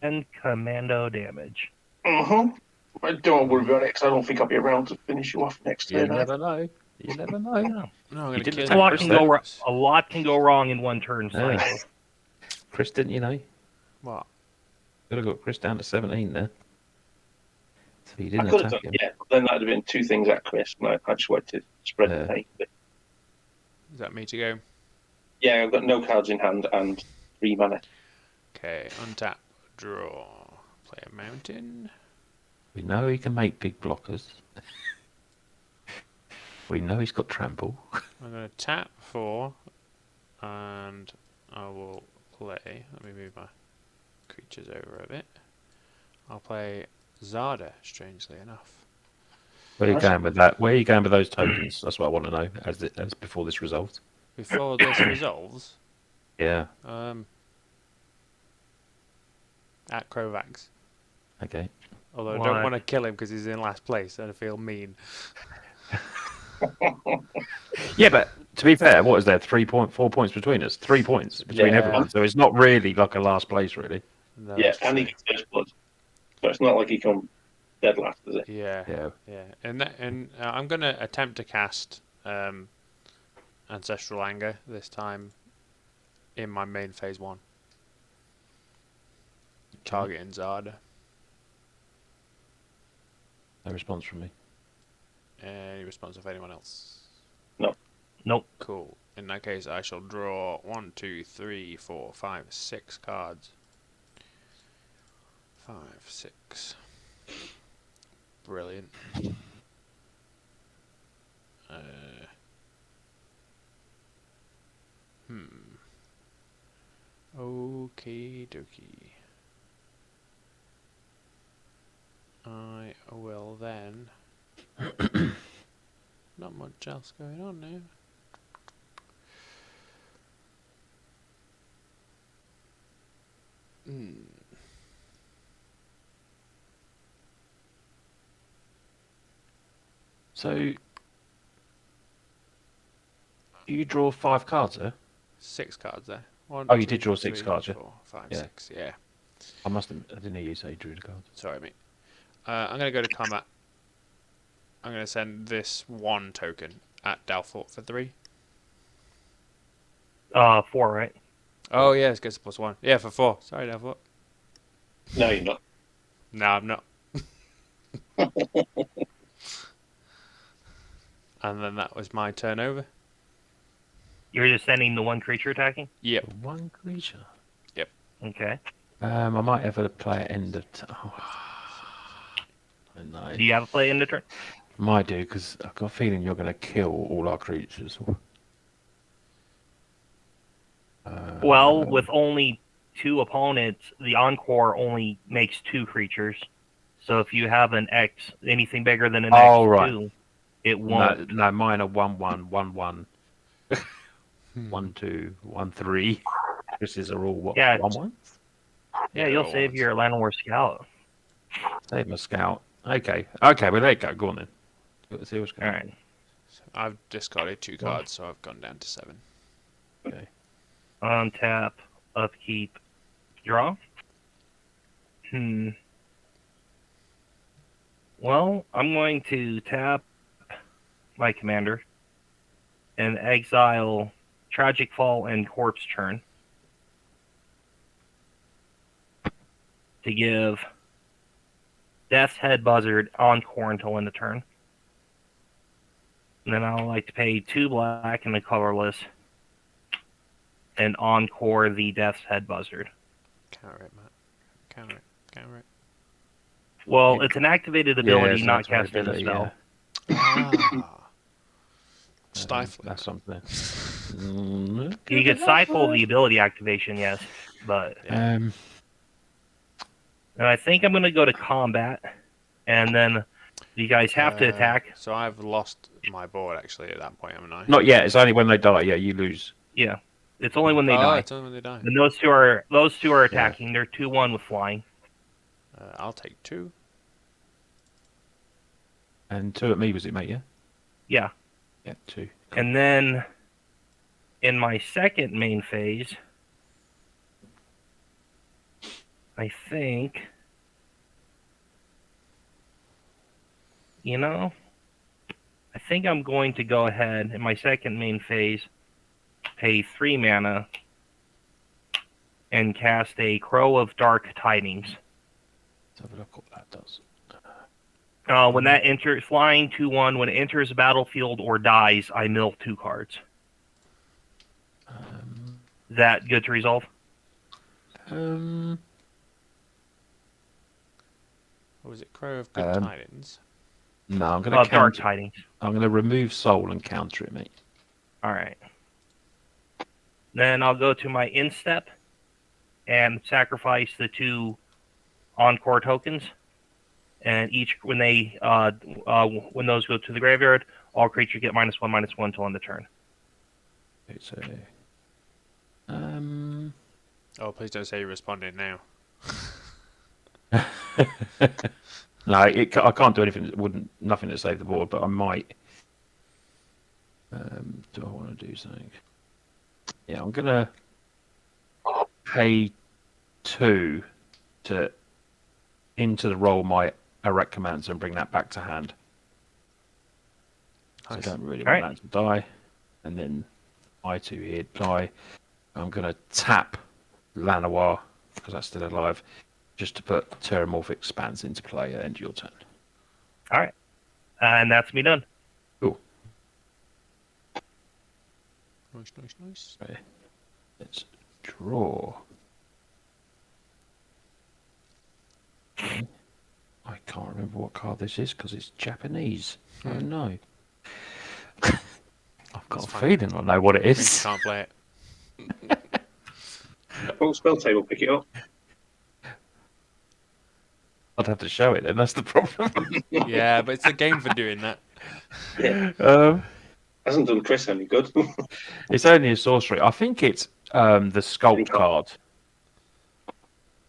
10 commando damage. I don't worry about it because I don't think I'll be around to finish you off next You turn. never know. You never know. No, I'm going to didn't kill attack A lot Chris can then. go a lot can go wrong in one turn Yeah. cycle. Chris, didn't you know? What? Could have got Chris down to 17 there. So you I didn't could have attack done, him. yeah, but then that'd have been 2 things at Chris, and I just wanted to spread the pain. But Is that me to go? yeah, I've got no cards in hand and 3 mana. Okay, untap, draw, play a mountain. We know he can make big blockers. We know he's got trample. I'm going to tap 4, and I will play. Let me move my creatures over a bit. I'll play Zada, strangely enough. Where are you going with that? Where are you going with those tokens? That's what I want to know as before this resolves. Before this resolves, Yeah. at Krovax. Okay. Although I Why? don't want to kill him because he's in last place, and I feel mean. Yeah, but to be fair, what is there? 4 points between us. 3 points between Yeah. everyone. So it's not really like a last place, really. No, Yeah, that's and he true. gets first blood. So it's not like he come dead last, is it? Yeah, Yeah. yeah. And I'm going to attempt to cast Ancestral Anger this time in my main phase 1. Targeting Zada. No response from me. Any response of anyone else? Nope. Cool. In that case, I shall draw 1, 2, 3, 4, 5, 6 cards. 5, 6. Brilliant. Okie dokie. I will then. Not much else going on now. So you draw 5 cards there? 6 cards there. 1, Oh, you 2, did draw 6 3, cards, yeah? 4, 5, Yeah. 6. Yeah. I didn't hear you say you drew the cards. Sorry, mate. I'm going to go to combat. I'm going to send this 1 token at Dalfort for 3. 4, right? Oh, yeah, it gets a +1. Yeah, for 4. Sorry, Dalfort. No, you're not. No, I'm not. And then that was my turn over. You're just sending the 1 creature attacking? Yep. 1 creature. Okay. I might have a play at end of. No. Do you have a play in the turn? Might do, because I've got a feeling you're going to kill all our creatures. Well, with only 2 opponents, the Encore only makes 2 creatures. So if you have an X, anything bigger than an X2, right. it won't. No, mine are 1/1, 1/1, 1/2, 1/3. Chris's are all what? Yeah. 1/1. Yeah, you'll save your Llanowar Scout. Save my scout. Okay, well there you go. Go on then. Let's see what's going All on. right. So I've discarded 2 cards, so I've gone down to 7. Okay. Untap, upkeep, draw. Well, I'm going to tap my commander and exile Tragic Fall and Corpse Churn to give Death's Head Buzzard Encore until end of turn. And then I'll like to pay 2 black and a colorless and Encore the Death's Head Buzzard. Counter it, Matt. Counter it. Well, it's an activated ability, it's an not activated casting a ability, spell. Ah. Stifling. That's something. You could stifle the ability activation, yes, but Um, and I think I'm going to go to combat, and then you guys have to attack. So I've lost my board, actually, at that point, haven't I? not yet. It's only when they die. Yeah, you lose. Yeah, it's only when they Oh, die. it's only when they die. And those two are attacking. They're 2/1 with flying. I'll take 2. And 2 at me, was it, mate? Yeah. Yeah, Yeah, 2. and then in my second main phase, I think, I think I'm going to go ahead in my second main phase, pay 3 mana, and cast a Crow of Dark Tidings. Let's have a look what that does. When that enters, flying 2/1, when it enters the battlefield or dies, I mill 2 cards. Is that good to resolve? Or was it Crow of Good Tidings? No, I'm going to Dark Tidings. I'm going to remove Soul and counter it, mate. All right. Then I'll go to my instep and sacrifice the 2 Encore tokens. And when those go to the graveyard, all creatures get -1/-1 till end of turn. Okay, so, Oh, please don't say you're responding now. no, I can't do anything. Nothing to save the board, but I might. Do I want to do something? Yeah, I'm gonna pay 2 to into the roll my erect commands and bring that back to hand. So I don't really want that to die. And then my 2 here die. I'm gonna tap Llanowar because that's still alive, just to put Terramorphic Expanse into play at the end of your turn. All right. And that's me done. Cool. Nice. Okay. Let's draw. Okay. I can't remember what card this is because it's Japanese. Oh no. I've got That's a fine. feeling I know what it Means you is. can't play it. Full Spelltable, pick it up. I'd have to show it then, that's the problem. Yeah, but it's the game for doing that. Yeah, um, hasn't done Chris any good. it's only a sorcery. I think it's the sculpt card.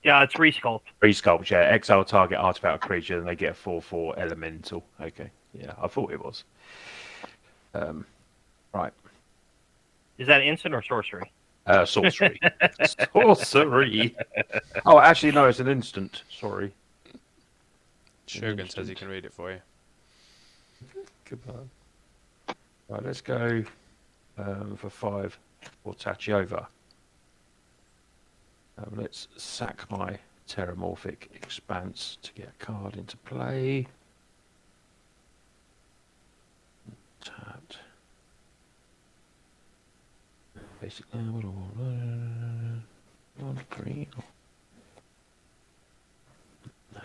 Yeah, it's resculpt. Resculpt, yeah. Exile target artifact or creature, and they get a 4/4 elemental. Okay, yeah, I thought it was. Right. Is that instant or sorcery? Sorcery. Sorcery. Oh, actually, no, it's an instant. Sorry. Shogun says he can read it for you. Goodbye. Right, let's go for 5 for Tatyova. Let's sack my Terramorphic Expanse to get a card into play. Tapped. Basically, what do I want? Want green? No.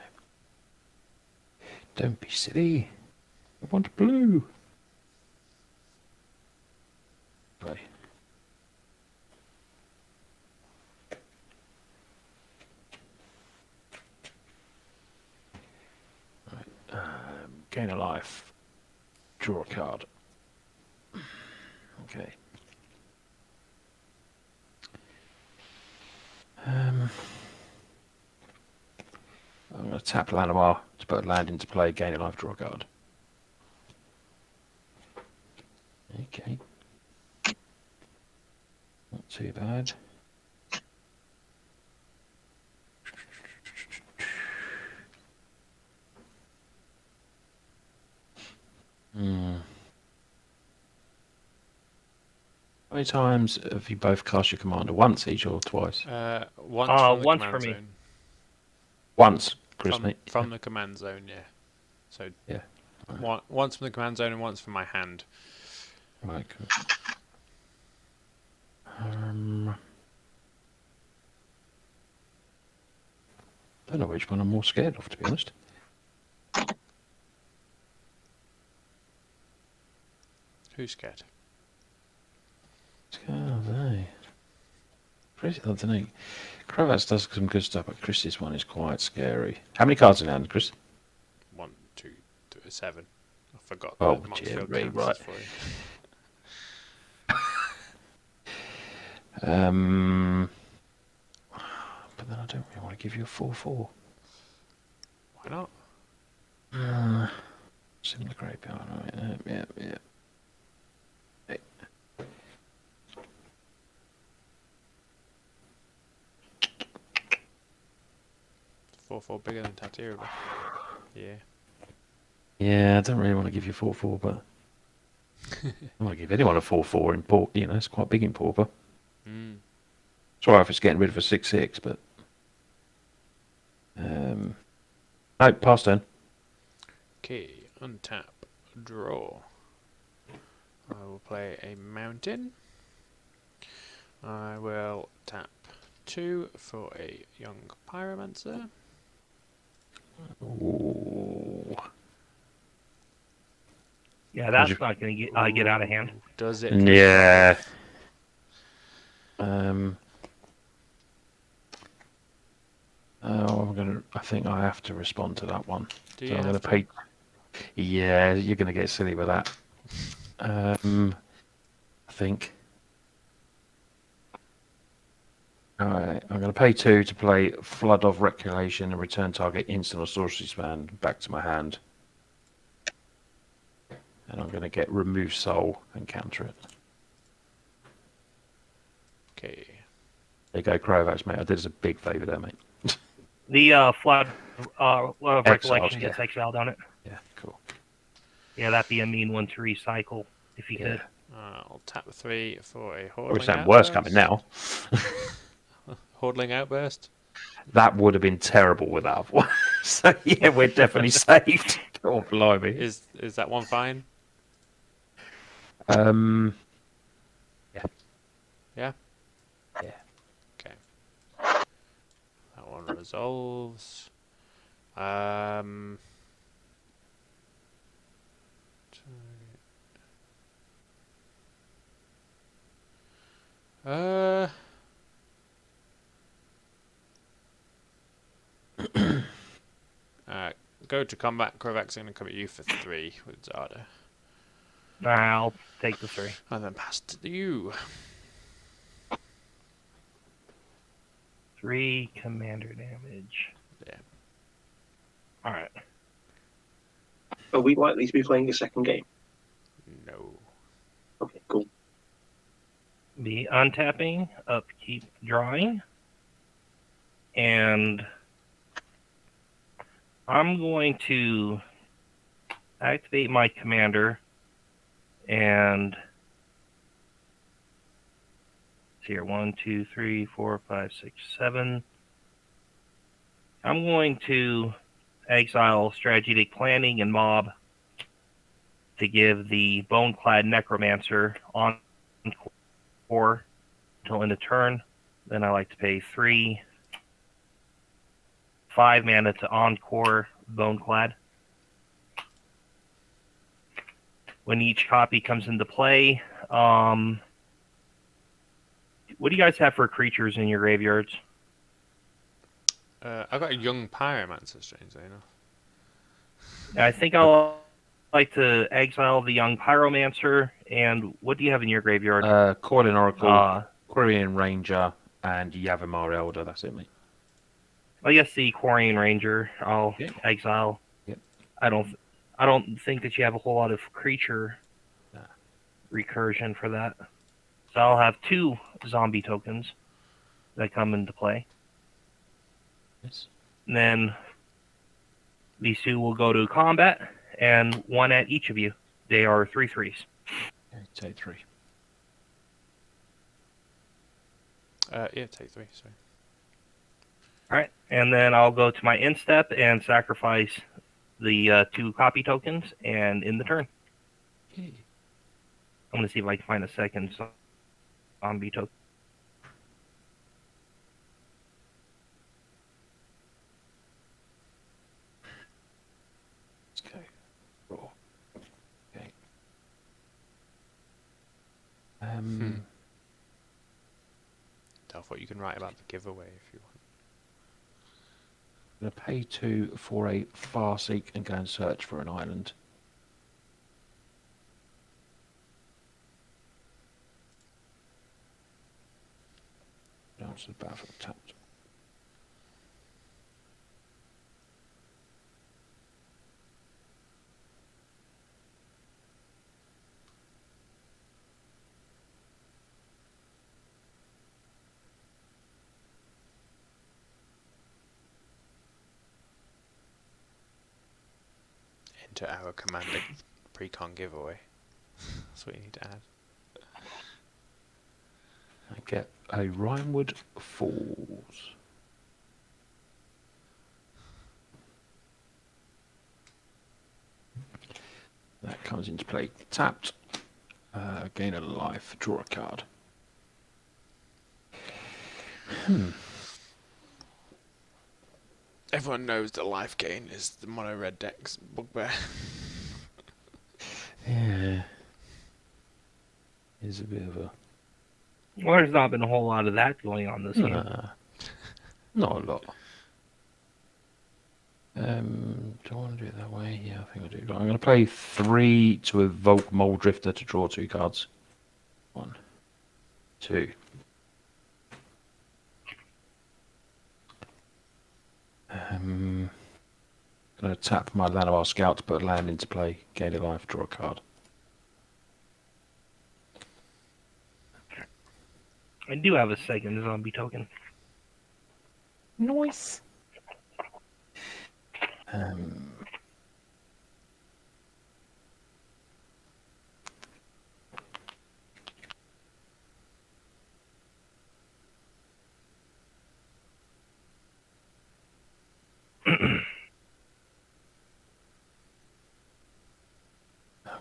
Don't be silly. I want blue. Play. Right. Gain a life. Draw a card. Okay. I'm going to tap Llanowar to put a land into play, gain a life, draw a card. Okay. Not too bad. How many times have you both cast your commander? Once each or twice? Once from the Once command for me. zone. Once, Chris, From, mate. from the command zone, yeah. So Yeah. once from the command zone and once from my hand. Right, cool. Don't know which one I'm more scared of, to be honest. Who's scared? Oh, no. Chris, I don't know. Kravats does some good stuff, but Chris's one is quite scary. How many cards in hand, Chris? 1, 2, 3, 7. I forgot Oh, the Moxfield Jerry, counts right. for you. But then I don't really want to give you a 4/4. Why not? Similar graveyard, right? Yeah. Hey. 4/4 bigger than Tatyova. Yeah. Yeah, I don't really want to give you 4/4, but I want to give anyone a 4/4 in Pauper. You know, it's quite big in Pauper. Mm. It's alright if it's getting rid of a 6/6, but no, pass turn. Okay, untap, draw. I will play a mountain. I will tap 2 for a young pyromancer. Ooh. Yeah, that's not going to get out of hand. Does it? Yeah. I think I have to respond to that one. Do So you I'm going have to to? pay. Yeah, you're going to get silly with that. I think. Alright, I'm going to pay 2 to play Flood of Reculation and return target instant or sorcery span back to my hand. And I'm going to get Remove Soul and counter it. Okay. There you go, Crovax, mate. I did us a big favour there, mate. The flood of Exiled, recollection yeah. gets exiled on it. Yeah, cool. Yeah, that'd be a mean one to recycle if you Yeah. could. I'll tap 3 for a Probably Hordling something worse coming now. Hordling Outburst. That would have been terrible with that one. So yeah, we're definitely saved. Oh, blimey. Is that one fine? Yeah. Yeah? Yeah. Okay. That one resolves. Um, uh, go to combat. Korvax's going to come at you for 3 with Zada. I'll take the 3. And then pass to you. 3 commander damage. Yeah. All right. Are we likely to be playing a second game? No. Okay, cool. Be untapping, upkeep, drawing, and I'm going to activate my commander and see here 1, 2, 3, 4, 5, 6, 7. I'm going to exile strategic planning and mob to give the Boneclad Necromancer on core until end of turn. Then I like to pay 5 mana to Encore Boneclad. When each copy comes into play, what do you guys have for creatures in your graveyards? I got a young pyromancer, strangely enough. I think I'll like to exile the young Pyromancer. And what do you have in your graveyard? Coiling Oracle, Quirion Ranger, and Yavimar Elder. That's it, mate. I guess the Quarian Ranger I'll exile. Yep. I don't think that you have a whole lot of creature Nah. recursion for that. So I'll have 2 zombie tokens that come into play. Yes. And then these 2 will go to combat, and 1 at each of you. They are 3/3s. Okay, take 3. Yeah, take 3, sorry. Alright, and then I'll go to my end step and sacrifice the 2 copy tokens, and end the turn. Okay. I'm going to see if I can find a second zombie token. Let's go. Raw. Okay. Tell what you can write about the giveaway if you want. I'm going to pay 2 for a Farseek and go and search for an island. Down to the battlefield tapped. Enter our Commander pre-con giveaway. That's what you need to add. I get a Rhinewood Falls. That comes into play. Tapped. Gain a life. Draw a card. Everyone knows that life gain is the mono red deck's bugbear. Yeah. Is a bit of a... Well, there's not been a whole lot of that going on this game. Not a lot. Do I want to do it that way? Yeah, I think I do. I'm going to play 3 to evoke Mole Drifter to draw 2 cards. 1, 2. Going to tap my Llanowar Scout to put land into play, gain a life, draw a card. I do have a second zombie token. Nice. I'm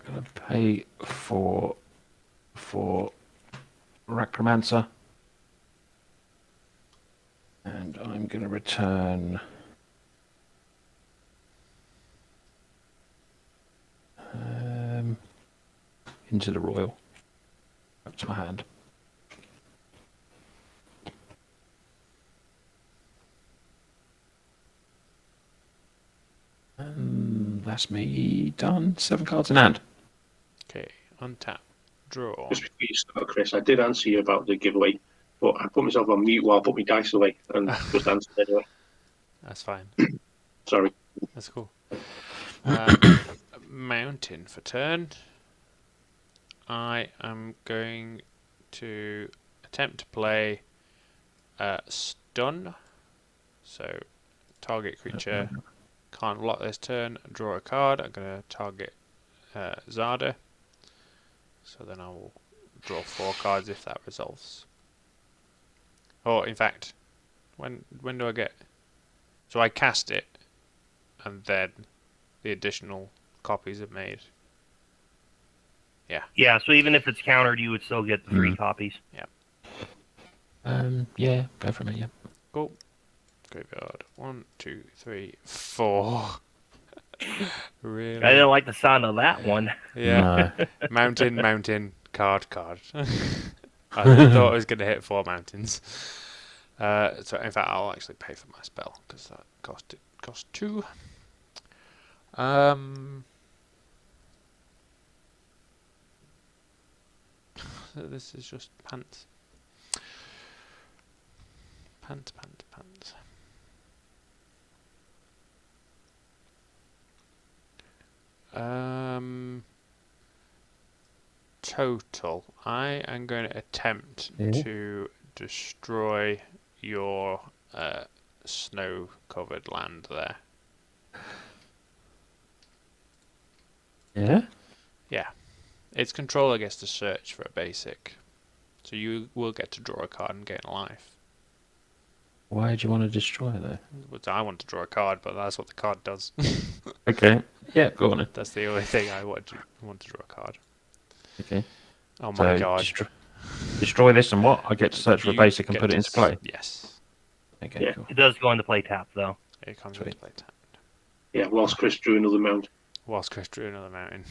going to pay for Necromancer. And I'm going to return into the royal. That's my hand. And that's me done. 7 cards in hand. Okay, untap, draw. Just before you start, Chris, I did answer you about the giveaway, but I put myself on mute while I put my dice away and just answered anyway. That's fine. Sorry. That's cool. Mountain for turn. I am going to attempt to play stun. So target creature can't lock this turn. Draw a card. I'm going to target Zada. So then I will draw 4 cards if that resolves. Or in fact, when do I get? So I cast it, and then the additional copies are made. Yeah, so even if it's countered, you would still get the 3 copies. Yeah, go for me, yeah. Cool. Graveyard. 1, 2, 3, 4. Really? I didn't like the sound of that one. Yeah. No. Mountain, card. I thought I was going to hit 4 mountains. So in fact, I'll actually pay for my spell because that cost 2. So this is just pants. Pants. Total. I am going to attempt to destroy your snow-covered land there. Yeah? Yeah. Its controller gets to search for a basic. So you will get to draw a card and gain a life. Why do you want to destroy it, though? Which I want to draw a card, but that's what the card does. Okay. Yeah, go on then. That's the only thing I want to draw a card. Okay. Oh my So god. destroy this and what? I get to search for a You basic and get put it to into play? Yes. Okay, Yeah. cool. It does go into play tap, though. It comes Sweet. into play tap. Yeah, whilst Chris drew another mount. Whilst Chris drew another mountain.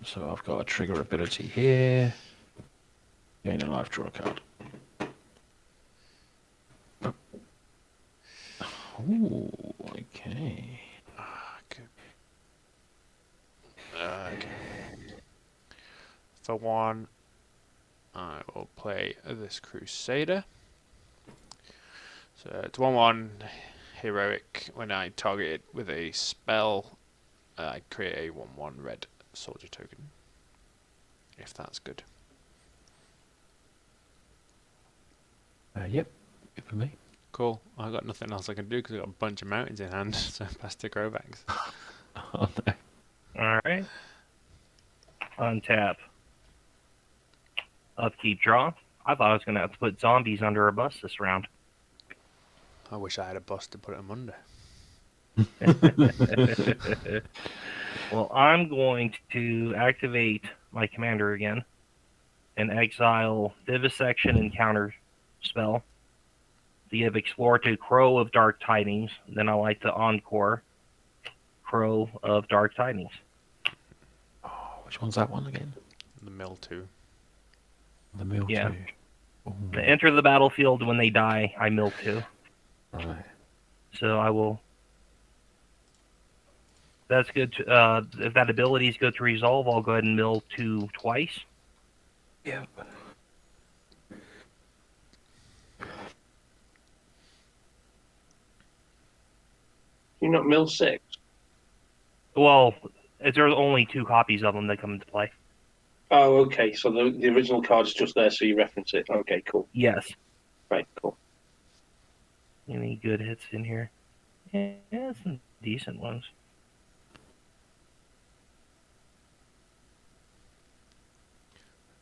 So I've got a trigger ability here. Gain a life, draw a card. Ooh, okay. Okay. For 1, I will play this Crusader. So it's 1/1 heroic. When I target it with a spell, I create a 1/1 red soldier token. If that's good. Yep, good for me. Cool. I've got nothing else I can do because I've got a bunch of mountains in hand, so pass to Grovax. Oh, no. Alright. Untap. Upkeep, draw. I thought I was going to have to put zombies under a bus this round. I wish I had a bus to put them under. Well, I'm going to activate my commander again and exile Vivisection and counter spell to give Explore to Crow of Dark Tidings. Then I like to Encore Crow of Dark Tidings. Oh, which one's that one again? The mill 2. The mill Yeah. 2. Ooh, They enter the battlefield. When they die, I mill 2. right. So I will. That's good. If that ability is good to resolve, I'll go ahead and mill 2 twice. Yep. You not mill 6? Well, there's only 2 copies of them that come into play. Oh, okay. So the original card is just there, so you reference it. Okay, cool. Yes. Right, cool. Any good hits in here? Yeah, some decent ones.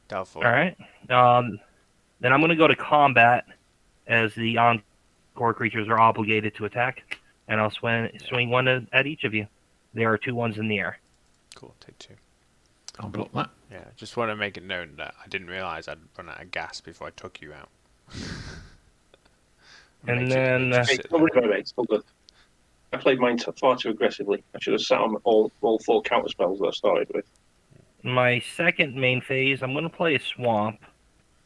Doubtful. All right. Then I'm going to go to combat, as the encore creatures are obligated to attack, and I'll swing one at each of you. There are 2 ones in the air. Cool, take 2. I'll block that. Yeah, just want to make it known that I didn't realise I'd run out of gas before I took you out. And Makes then, makes you Hey, sit don't worry there. about it, it's all good. I played mine far too aggressively. I should have sat on all 4 counter spells that I started with. My second main phase, I'm going to play a swamp,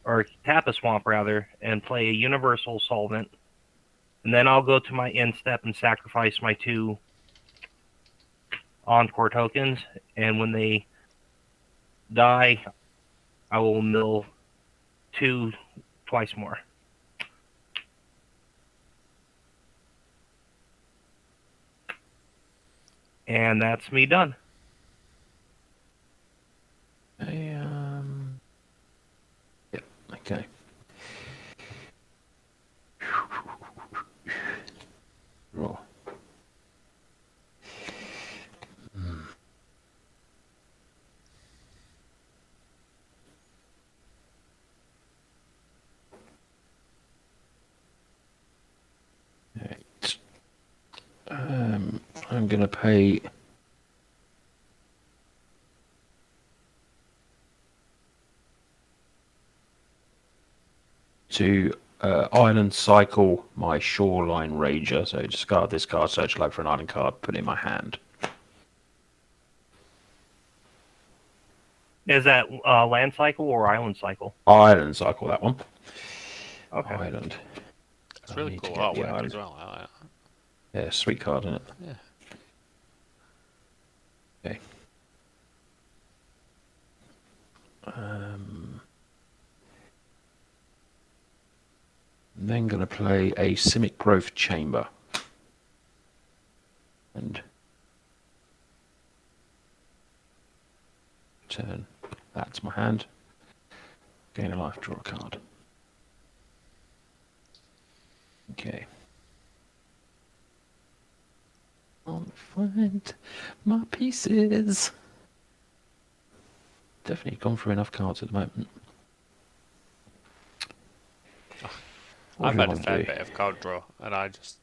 or tap a swamp rather, and play a universal solvent. And then I'll go to my end step and sacrifice my 2 encore tokens. And when they die, I will mill 2 twice more. And that's me done. Yeah, okay. Raw. Right. I'm gonna pay to island cycle my shoreline ranger. So discard this card, search low for an island card, put it in my hand. Is that land cycle or island cycle? Island cycle, that one. Okay. Island. It's I really need to cool get the artwork island. as well. I like Yeah, sweet card, isn't it? that. Yeah. Okay. I'm then going to play a Simic Growth Chamber. And turn that to my hand. Gain a life, draw a card. Okay. I'll find my pieces. Definitely gone through enough cards at the moment. What I've do you had a want to fair do? bit of card draw, and I just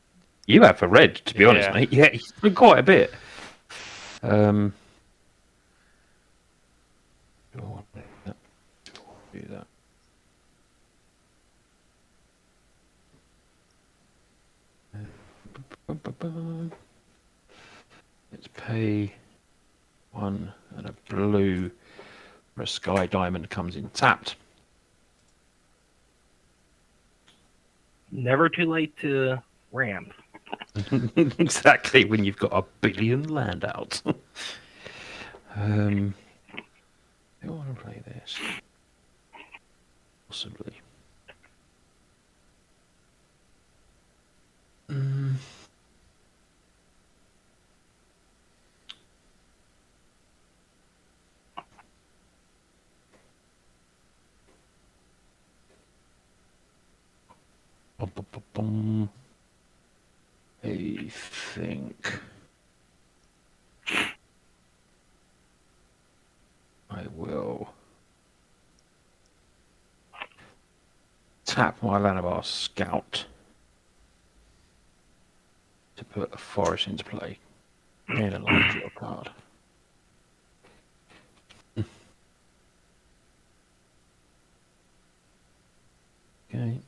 You have for red, to be honest, Yeah. mate. Yeah, he's done quite a bit. Do that. Let's pay 1 and a blue for a sky diamond comes in tapped. Never too late to ramp. Exactly, when you've got a billion land out. I want to play this. Possibly. Bum. I think I will tap my Lanabar Scout to put a forest into play. Gain a life, draw a card. Okay.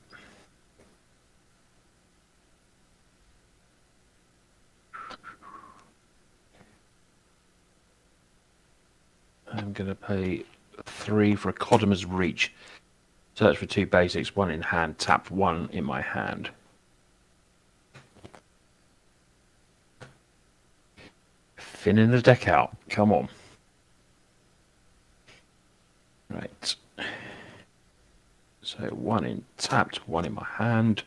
I'm going to pay 3 for a Codimer's Reach. Search for 2 basics, 1 in hand, tap 1 in my hand. Thinning the deck out. Come on. Right. So 1 in tapped, 1 in my hand.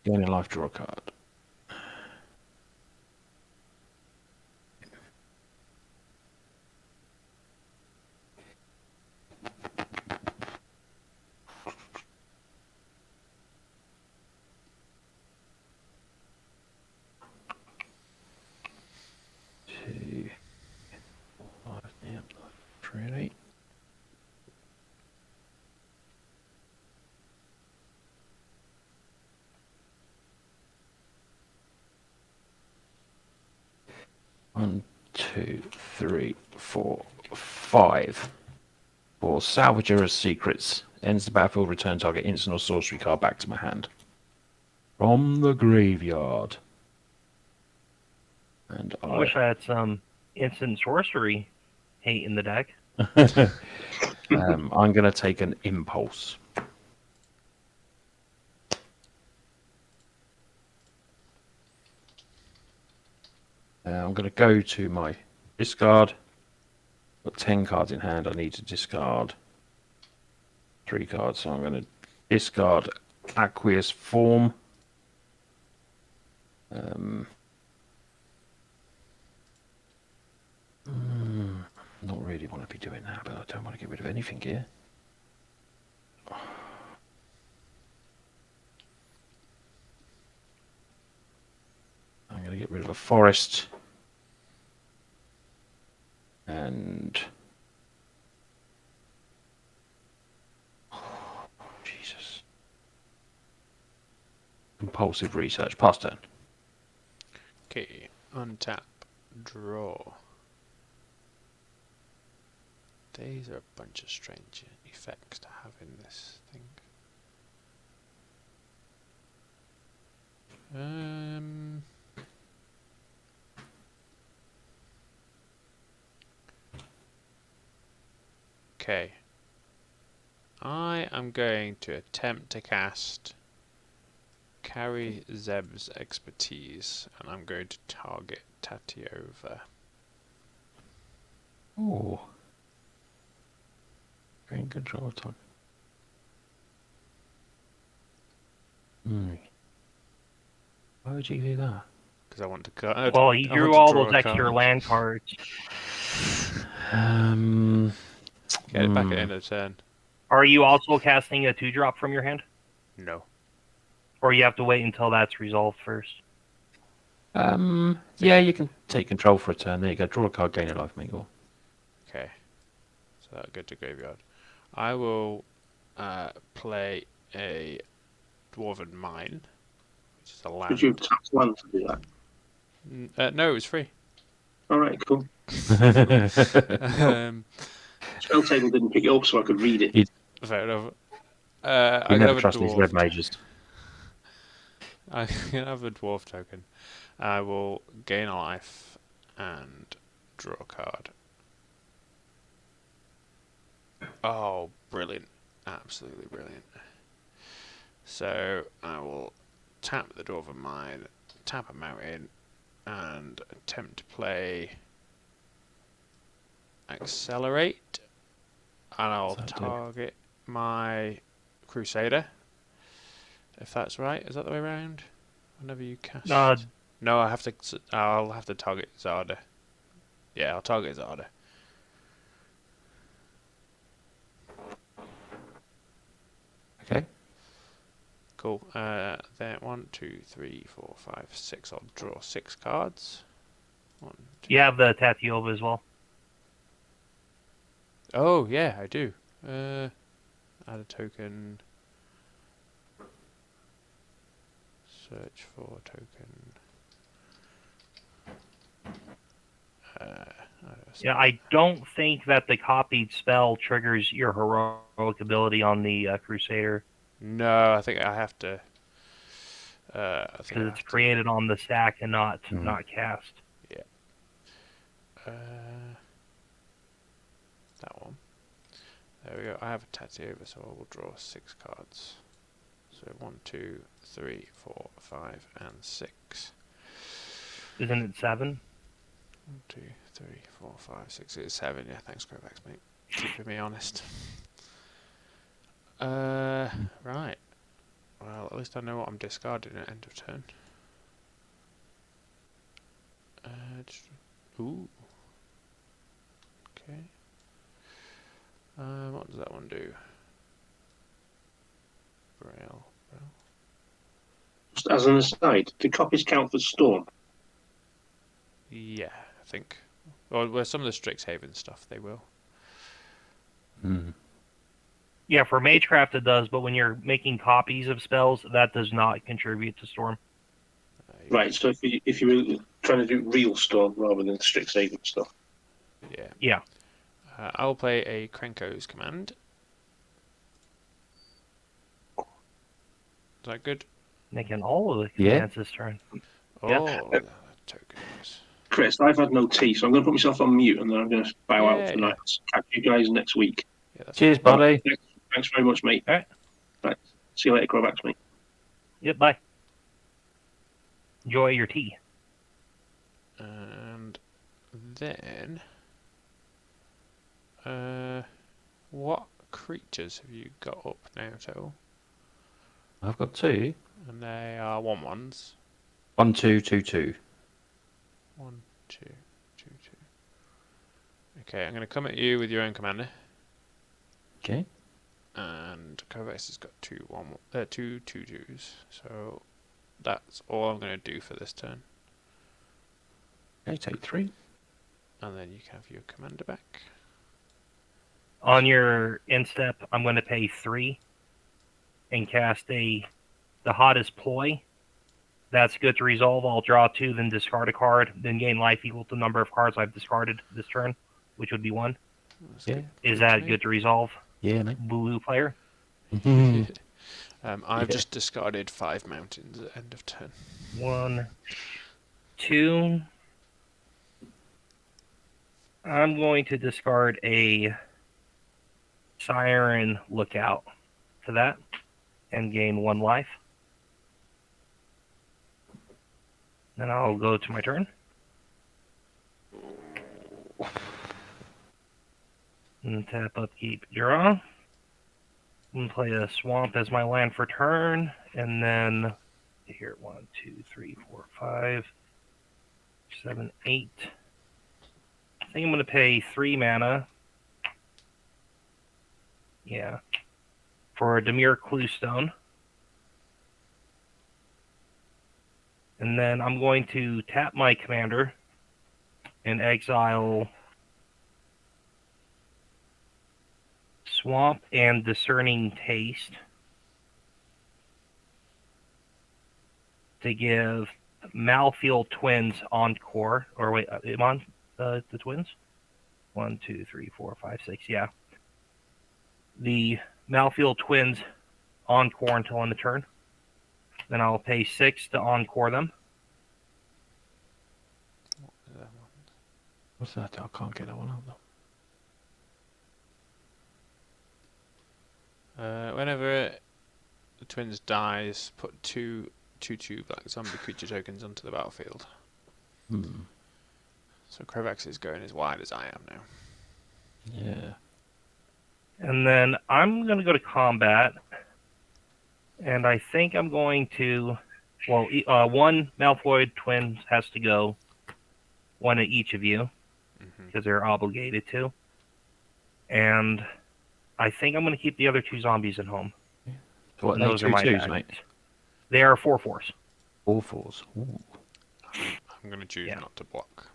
Gain a life, draw a card. Two, 5, yeah, 3 and 8. One, 2, 3, 4, 5. For Salvager of Secrets. Ends the battlefield, return target instant or sorcery card back to my hand. From the graveyard. And I wish I had some instant sorcery hate in the deck. I'm going to take an impulse. I'm going to go to my discard. Got 10 cards in hand. I need to discard 3 cards, so I'm going to discard Aqueous Form. Not really want to be doing that, but I don't want to get rid of anything here. I'm going to get rid of a forest. And... Jesus. Compulsive research. Pass turn. Okay, untap, draw. These are a bunch of strange effects to have in this thing. Okay. I am going to attempt to cast Carry Zeb's Expertise, and I'm going to target Tatyova. Oh. Gain control time. Why would you do that? Because I want to cut. Well, he drew all those extra land cards. Get it back at the end of the turn. Are you also casting a 2-drop from your hand? No. Or you have to wait until that's resolved first? Yeah, you can take control for a turn. There you go. Draw a card, gain a life, make all. Okay. So that'll go to graveyard. I will play a Dwarven Mine, which is a land. Could you have tapped one to do that? No, it was free. Alright, cool. Spelltable didn't pick it up so I could read it. fair enough. You I never trust these red mages. I can have a dwarf token. I will gain a life and draw a card. Oh, brilliant. Absolutely brilliant. So I will tap the Dwarven Mine, tap a mountain, and attempt to play Accelerate. And I'll target my Crusader. If that's right. Is that the way around? Whenever you cast... No, I'll have to target Zada. Yeah, I'll target Zada. Okay. Cool. Then 1, 2, 3, 4, 5, 6. I'll draw 6 cards. 1, 2. You have the Tatyova as well. Oh yeah, I do. Add a token. Search for token. Yeah, I don't think that the copied spell triggers your heroic ability on the Crusader. No, I think I have to. Because it's created on the stack and not cast. Yeah. That one. There we go. I have a Tatyova, so I will draw 6 cards. So 1, 2, 3, 4, 5, and 6. Isn't it 7? 1, 2, 3, 4, 5, 6. It's 7. Yeah, thanks, Kovacs, mate. Keeping me honest. Right. Well, at least I know what I'm discarding at end of turn. Ooh. Okay. What does that one do? Braille. Just as an aside, do copies count for Storm? Yeah, I think. Or well, some of the Strixhaven stuff, they will. Yeah, for Magecraft it does, but when you're making copies of spells, that does not contribute to Storm. Right, so if you were trying to do real Storm rather than Strixhaven stuff. Yeah. Yeah. I'll play a Krenko's Command. Is that good? Making all of the commands this turn. Oh, Yeah. tokens. Chris, I've had no tea, so I'm going to put myself on mute and then I'm going to bow out for the Yeah. night. Catch you guys next week. Yeah, that's Cheers, fine. buddy. Thanks very much, mate. All right. Right. See you later, Crowbacks, mate. Yep, bye. Enjoy your tea. And then, what creatures have you got up now, total? I've got 2. And they are 1/1s. 1, 2, 2, 2. 1, 2, 2, 2. Okay, I'm going to come at you with your own commander. Okay. And Kovacs has got 2 2/2s. So that's all I'm going to do for this turn. Okay, take 3. And then you can have your commander back. On your end step, I'm going to pay 3 and cast the hottest ploy. That's good to resolve. I'll draw 2, then discard a card, then gain life equal to the number of cards I've discarded this turn, which would be 1. That's Yeah. good. Is that good to resolve, Yeah, mate. blue player? I've Yeah. just discarded 5 mountains at end of turn. 1, 2. I'm going to discard a Siren Lookout for that and gain 1 life. Then I'll go to my turn. And tap, upkeep, draw. And play a swamp as my land for turn. And then here, 1, 2, 3, 4, 5, 7, 8. I think I'm going to pay 3 mana. Yeah. For a Demir Cluestone. And then I'm going to tap my commander and exile Swamp and Discerning Taste to give Malfield Twins Encore. Or wait, am on the Twins? 1, 2, 3, 4, 5, 6. Yeah. The Malfield Twins Encore until end of turn. Then I'll pay 6 to Encore them. What's that? I can't get that one up. Whenever the twins dies, put 2 black zombie creature tokens onto the battlefield. So Kovacs is going as wide as I am now. Yeah. And then I'm going to go to combat. And I think I'm going to... Well, 1 Malfoy Twins has to go. 1 at each of you. Because they're obligated to. And I think I'm going to keep the other 2 zombies at home. So what, And they those are 2 my 2s, backs. mate? They are 4/4s. 4 4s. Ooh. I'm going to choose Yeah. not to block.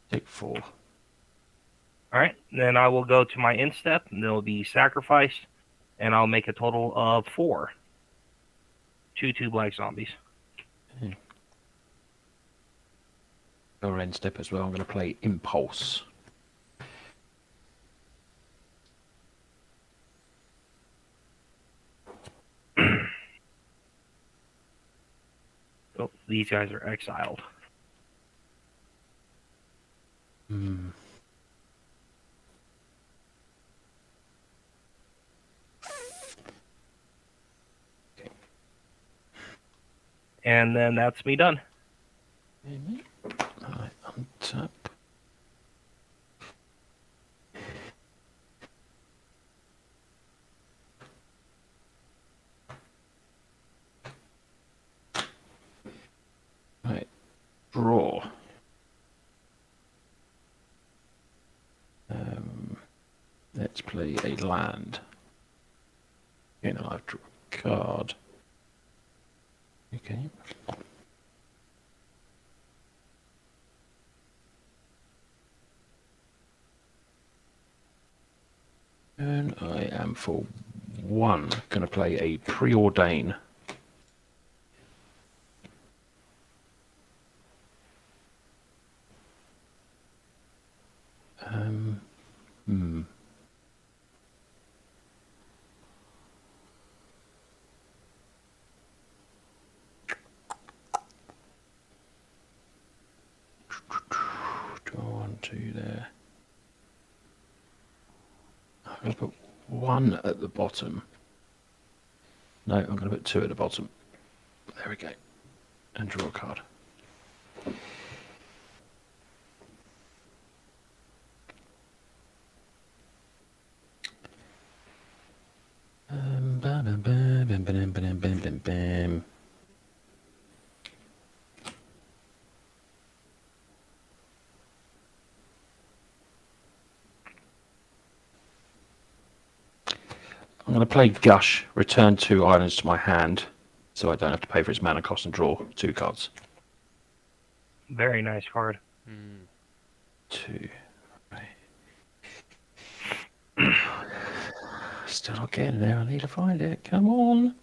Take 4. Alright, then I will go to my end step, and they'll be sacrificed, and I'll make a total of 4. 2 black zombies. Your end step as well. I'm going to play Impulse. Oh, these guys are exiled. And then that's me done. Alright, untap. Right, draw. Let's play a land. And I've drawn a card. Okay. And I am for 1 going to play a Preordain. 2 there. I'm going to put 1 at the bottom. No, I'm going to put 2 at the bottom. There we go. And draw a card. Bam, bam, bam, bam, bam, bam, bam, bam, bam. I'm going to play Gush, return 2 islands to my hand, so I don't have to pay for its mana cost and draw 2 cards. Very nice card. 2. Right. Still not getting there. I need to find it. Come on.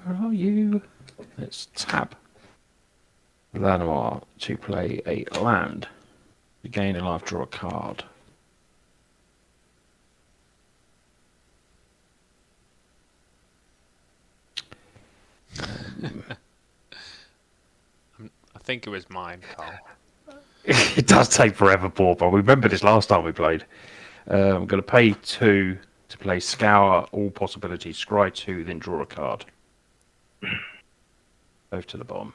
Where are you? Let's tap Llanowar to play a land. To gain a life, draw a card. I think it was mine, Carl. It does take forever, Pauper. We remember this last time we played. I'm going to pay 2 to play Scour all possibilities, scry 2, then draw a card. Both to the bottom.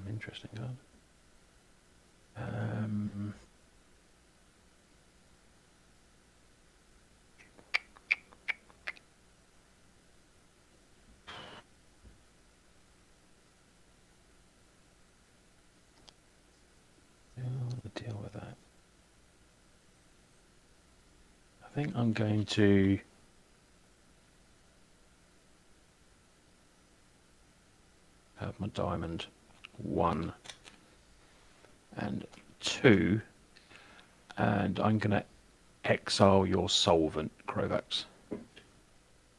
Interesting card. I'll deal with that. I think I'm going to have my diamond 1 and 2, and I'm going to exile your solvent, Krovax.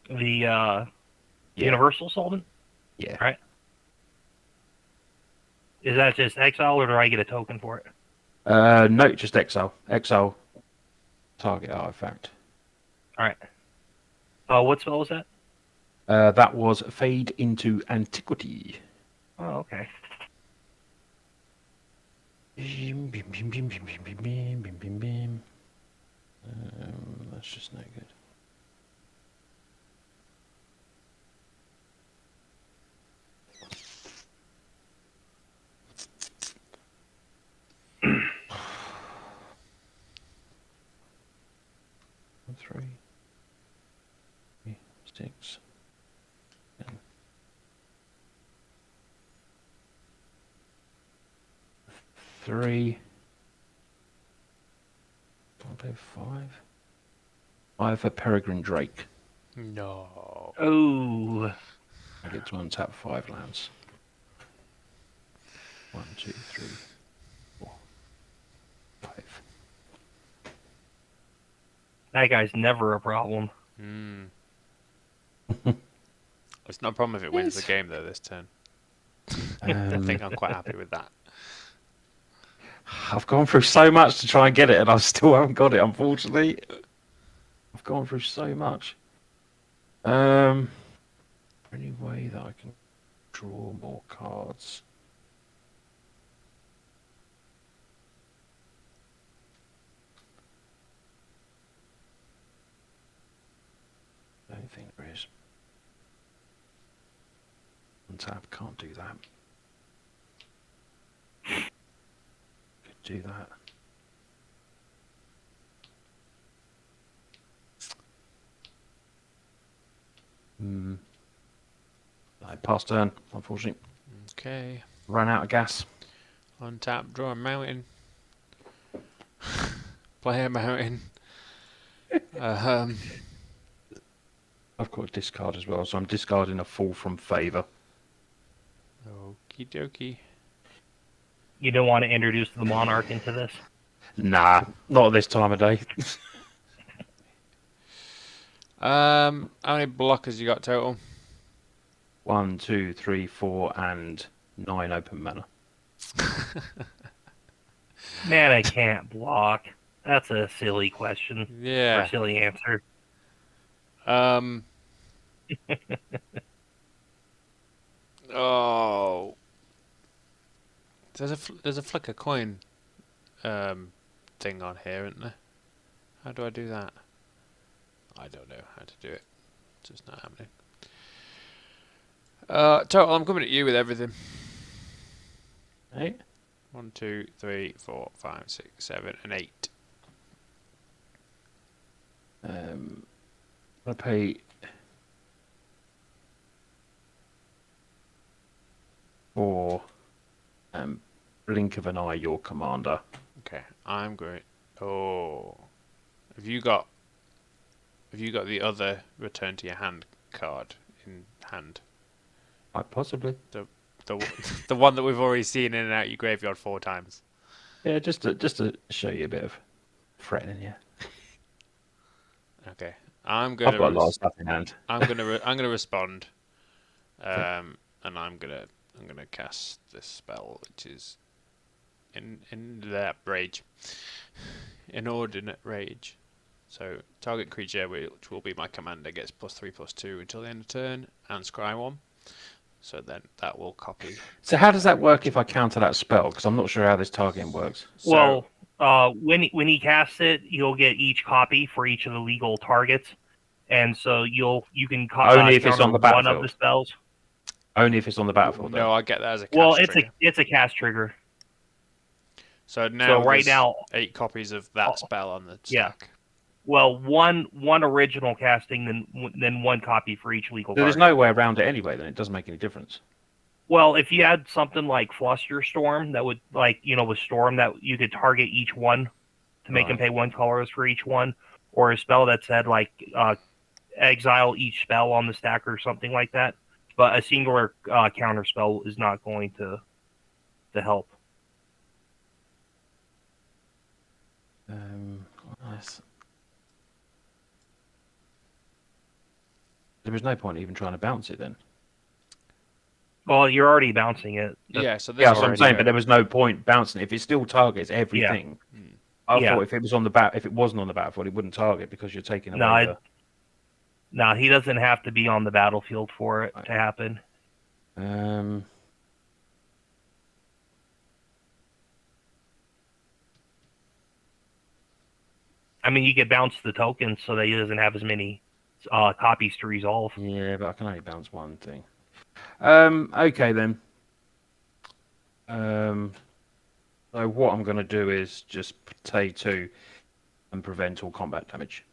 The Universal Solvent? Yeah. Right. Is that just exile, or do I get a token for it? No, just exile. Exile target artifact. Alright. What spell was that? That was Fade into Antiquity. Oh, okay. Bim, bim, bim, bim, bim, bim, bim, bim, bim, bim. That's just no good. Three, 6, 10. 3. I'll do 5. 5 for Peregrine Drake. No. Oh. I get to untap 5 lands. 1, 2, 3, 4, 5. That guy's never a problem. It's not a problem if it wins the Yes. game, though, this turn. I think I'm quite happy with that. I've gone through so much to try and get it, and I still haven't got it, unfortunately. I've gone through so much. Any way that I can draw more cards? I don't think there is. Untap, can't do that. Could do that. I passed turn, unfortunately. Okay. Ran out of gas. Untap, draw a mountain. Play a mountain. I've got a discard as well, so I'm discarding a Fall from Favour. Okie dokie. You don't want to introduce the Monarch into this? Nah, not at this time of day. How many blockers you got total? 1, 2, 3, 4, and 9 open mana. Mana can't block. That's a silly question or Yeah. silly answer. Oh. There's a flicker coin thing on here, isn't there? How do I do that? I don't know how to do it. It's just not happening. Total, I'm coming at you with everything. Hey? 1, 2, 3, 4, 5, 6, 7, and 8. I pay for blink of an eye your commander. Okay, I'm going. Oh, have you got the other return to your hand card in hand? Possibly. The the one that we've already seen in and out your graveyard 4 times. Yeah, just to show you a bit of threatening, yeah. Okay, I'm I've gonna. got a lot of stuff in hand. I'm gonna respond, and I'm gonna cast this spell, which is in that rage, inordinate rage. So target creature, which will be my commander, gets +3/+2 until the end of turn, and scry 1. So then that will copy. So how does that work if I counter that spell? Because I'm not sure how this targeting works. Well, when he casts it, you'll get each copy for each of the legal targets, and so you can Only if it's counter on the one of the battlefield. spells. Only if it's on the battlefield. No, I get that as a cast Well, trigger. it's a cast trigger. So now So right there's now, 8 copies of that spell on the yeah. stack. well, one original casting, then one copy for each legal So there's target. no way around it anyway. Then it doesn't make any difference. Well, if you had something like Flusterstorm, that would with Storm, that you could target each one to make them pay 1 colorless for each one, or a spell that said exile each spell on the stack or something like that. But a singular counter spell is not going to help. Nice. There was no point even trying to bounce it then. Well, you're already bouncing it. Yeah, so this Yeah, that's what I'm already saying. go. But there was no point bouncing it. If it still targets everything, I Yeah. thought if it was on the if it wasn't on the battlefield, it wouldn't target because you're taking No, away No, he doesn't have to be on the battlefield for it to happen. I mean, you could bounce the tokens so that he doesn't have as many copies to resolve. Yeah, but I can only bounce one thing. Okay then. So what I'm going to do is just pay 2 and prevent all combat damage.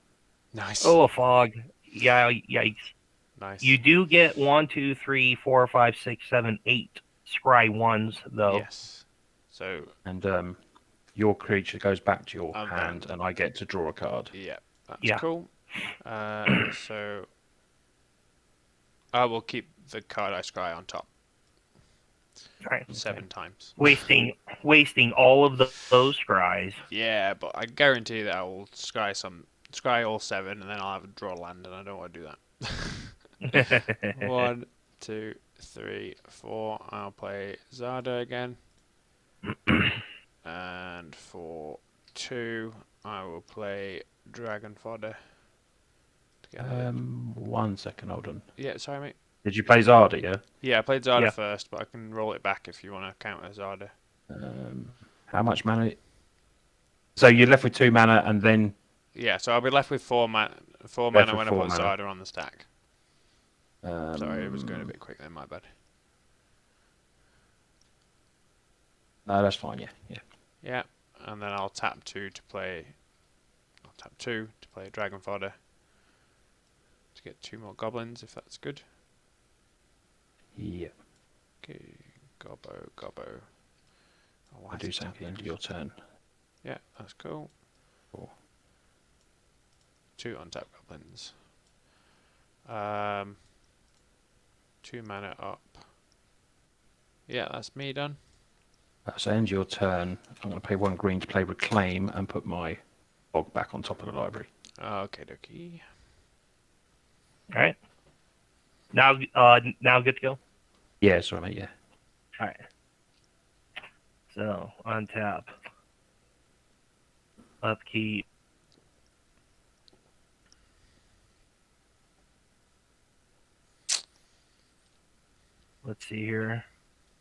Nice. Oh, a fog. Yeah, yikes. Nice. You do get 1, 2, 3, 4, 5, 6, 7, 8 scry 1s, though. Yes. So. And your creature goes back to your And hand, and I get to draw a card. Yeah, that's cool. So I will keep the card I scry on top. All right. 7 times. Wasting all of those scries. Yeah, but I guarantee that I will scry all 7, and then I'll have a draw land, and I don't want to do that. 1, 2, 3, 4. I'll play Zada again. And for 2, I will play Dragon Fodder. 1 second, hold on. Yeah, sorry, mate. Did you play Zada, yeah? Yeah, I played Zada first, but I can roll it back if you want to counter Zada. How much mana? So you're left with 2 mana, and then... Yeah, so I'll be left with 4 mana when I put Zada on the stack. Sorry, it was going a bit quick then, my bad. No, that's fine, yeah. Yeah, and then I'll tap 2 to play... I'll tap 2 to play Dragon Fodder. To get 2 more goblins, if that's good. Yeah. Okay, gobbo. I'll do something at the end of your turn. Yeah, that's cool. 4. 2 untap goblins. 2 mana up. Yeah, that's me done. So end your turn. I'm going to pay 1 green to play Reclaim and put my bog back on top of the library. Okay, dokie. All right. Now good to go? Yeah, sorry, mate, yeah. All right. So, untap. Upkeep. Let's see here.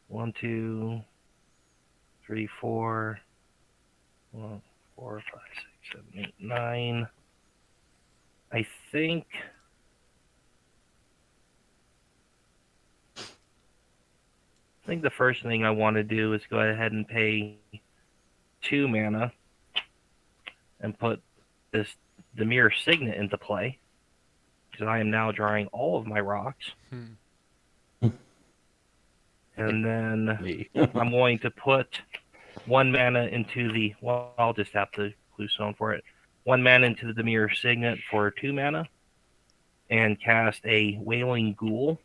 1, 2, 3, 4. 1, 4, 5, 6, 7, 8, 9. I think the first thing I want to do is go ahead and pay 2 mana and put this Demir Signet into play, because I am now drawing all of my rocks. And then Me. I'm going to put 1 mana into the... Well, I'll just have the Clue Stone for it. 1 mana into the Demir Signet for 2 mana. And cast a Wailing Ghoul.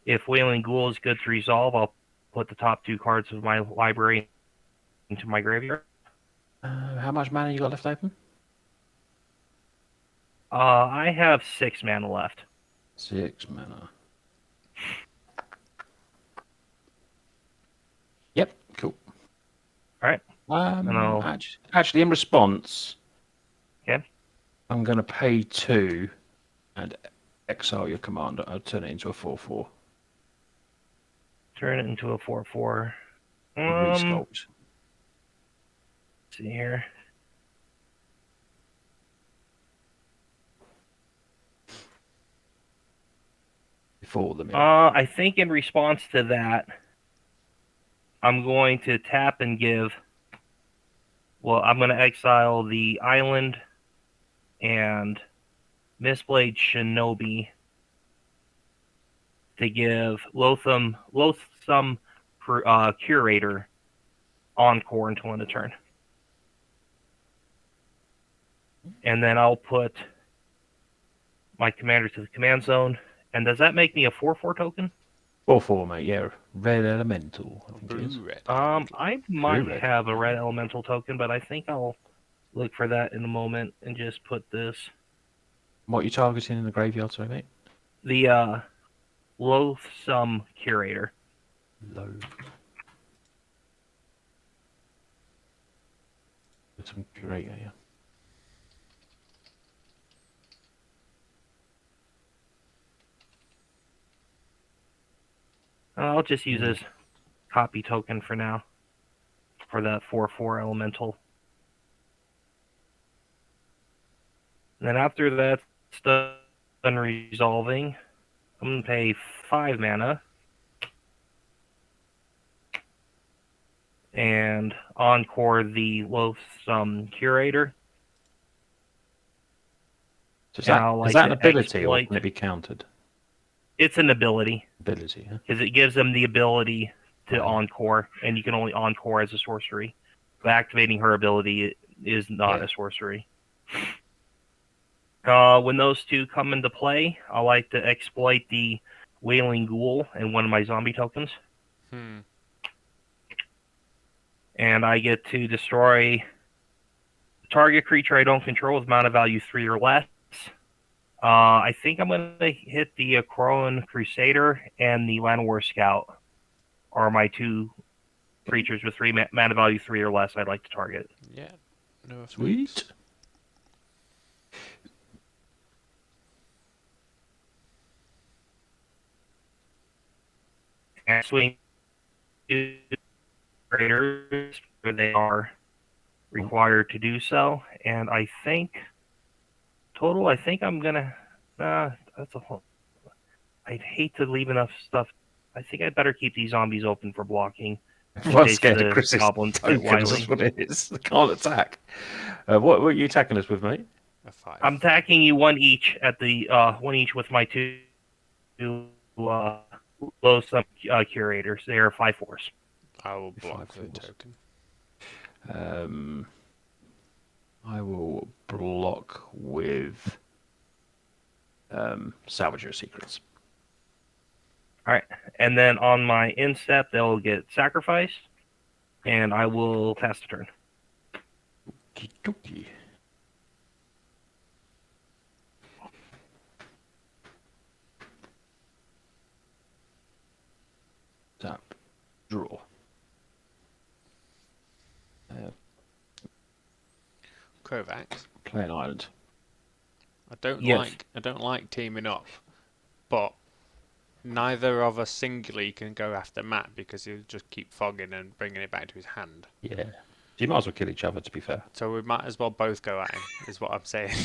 If Wailing Ghoul is good to resolve, I'll put the top 2 cards of my library into my graveyard. How much mana you got left open? I have 6 mana left. 6 mana. Yep, cool. Alright. Actually, in response, Okay. I'm going to pay 2 and exile your commander. I'll turn it into a 4/4. Turn it into a 4/4. Resculpt. Let's see here. Before the mill. I think in response to that, I'm going to tap and give... Well, I'm going to exile the island and Mistblade Shinobi to give Loathsome Curator Encore until end of turn. And then I'll put my commander to the command zone. And does that make me a 4/4 token? 4/4, mate. Yeah, red elemental. I think it is. Blue red. I might Druid. have a red elemental token, but I think I'll look for that in a moment and just put this. What are you targeting in the graveyard, sorry, mate? The Loathsome Curator. Low. Some curator, yeah. I'll just use this copy token for now. For that 4/4 elemental. And then after that's done resolving, I'm going to pay 5 mana. And Encore the Loathsome Curator. So is And that, I'll is like that an to ability or exploit- can it be countered? It's an ability. Ability, huh? Because it gives them the ability to Right. Encore, and you can only Encore as a sorcery. But activating her ability is not a sorcery. When those two come into play, I like to exploit the Wailing Ghoul and one of my zombie tokens. And I get to destroy target creature I don't control with mana value 3 or less. I think I'm going to hit the Crowan Crusader and the Llanowar Scout are my 2 creatures with 3 mana value 3 or less I'd like to target. Yeah. No, Sweet. And swing 2 creators where they are required to do so. And I think total, I think I'm going to... that's a whole... I'd hate to leave enough stuff. I think I'd better keep these zombies open for blocking. I'm scared of Chris's goblins get tokens, wily. that's what it is. They can't attack. What are you attacking us with, mate? a 5. I'm attacking you one each at the one each with my 2 Loathsome Curators. They are 5/4s. I will block the 5/4s. token. I will block with Salvager of Secrets. Alright. And then on my end step, they'll get sacrificed. And I will pass the turn. Okie-dokie. Tap. Draw. Kovacs. Play an island. I don't Yes. like teaming up, but neither of us singly can go after Matt because he'll just keep fogging and bringing it back to his hand. Yeah. So you might as well kill each other, to be fair. So we might as well both go at him, is what I'm saying.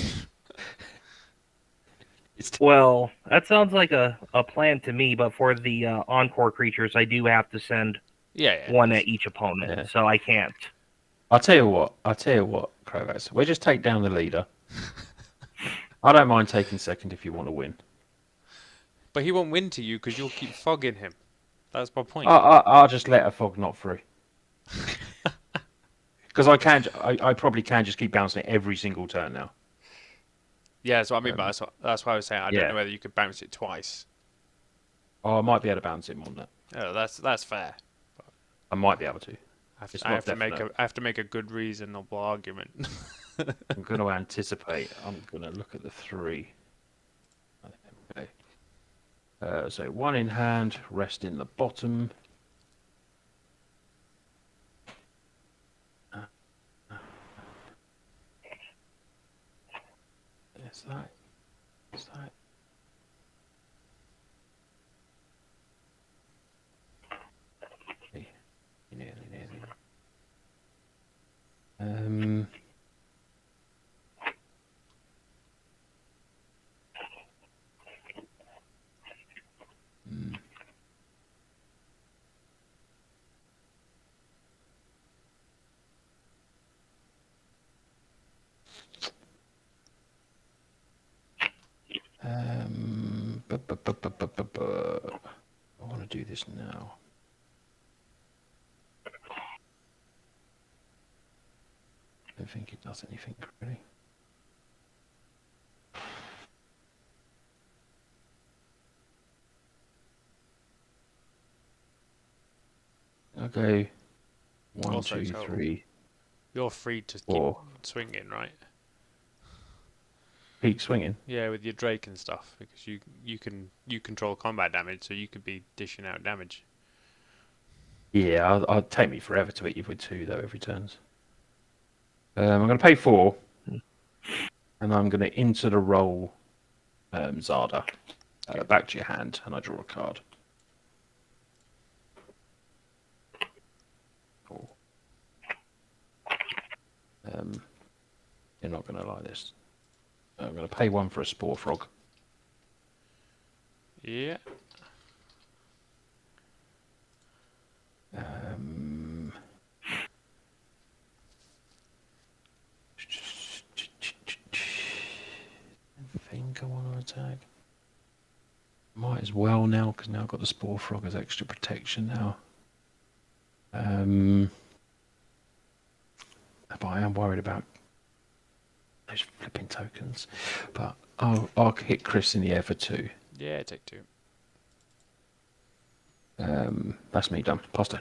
Well, that sounds like a plan to me, but for the encore creatures, I do have to send yeah. one at each opponent, Yeah. so I can't. I'll tell you what, Kovacs. We'll just take down the leader. I don't mind taking second if you want to win. But he won't win to you because you'll keep fogging him. That's my point. I'll just let a fog not through. Because I probably can just keep bouncing it every single turn now. Yeah, that's what I mean. But that's why I was saying I don't Yeah. know whether you could bounce it twice. Oh, I might be able to bounce it more than that. Oh, that's fair. I might be able to. It's I not have to make definite. I have to make a good reasonable argument. I'm going to anticipate. I'm going to look at the 3. Okay. So 1 in hand, rest in the bottom. There's that. There's that. Okay. Nearly. I want to do this now. I don't think it does anything really. Okay. 1, Also 2, total. 3, You're free to keep 4. swinging, right? Keep swinging. Yeah, with your Drake and stuff, because you control combat damage, so you could be dishing out damage. Yeah, I'll take me forever to hit you with 2 though every turns. I'm going to pay 4, and I'm going to into the roll Zada. Back to your hand, and I draw a card. Cool. You're not going to like this. I'm going to pay 1 for a Spore Frog. Yeah. I think I want to attack. Might as well now, because now I've got the Spore Frog as extra protection now. But I am worried about those flipping tokens. But I'll hit Chris in the air for 2. Yeah, take 2. That's me done. Pass turn.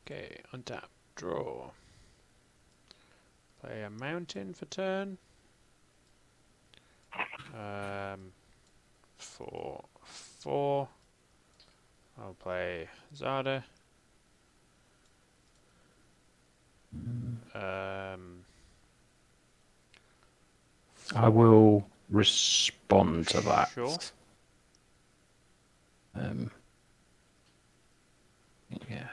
Okay, untap, draw. Play a mountain for turn. For 4. I'll play Zada. I will respond to that. Sure. Yeah.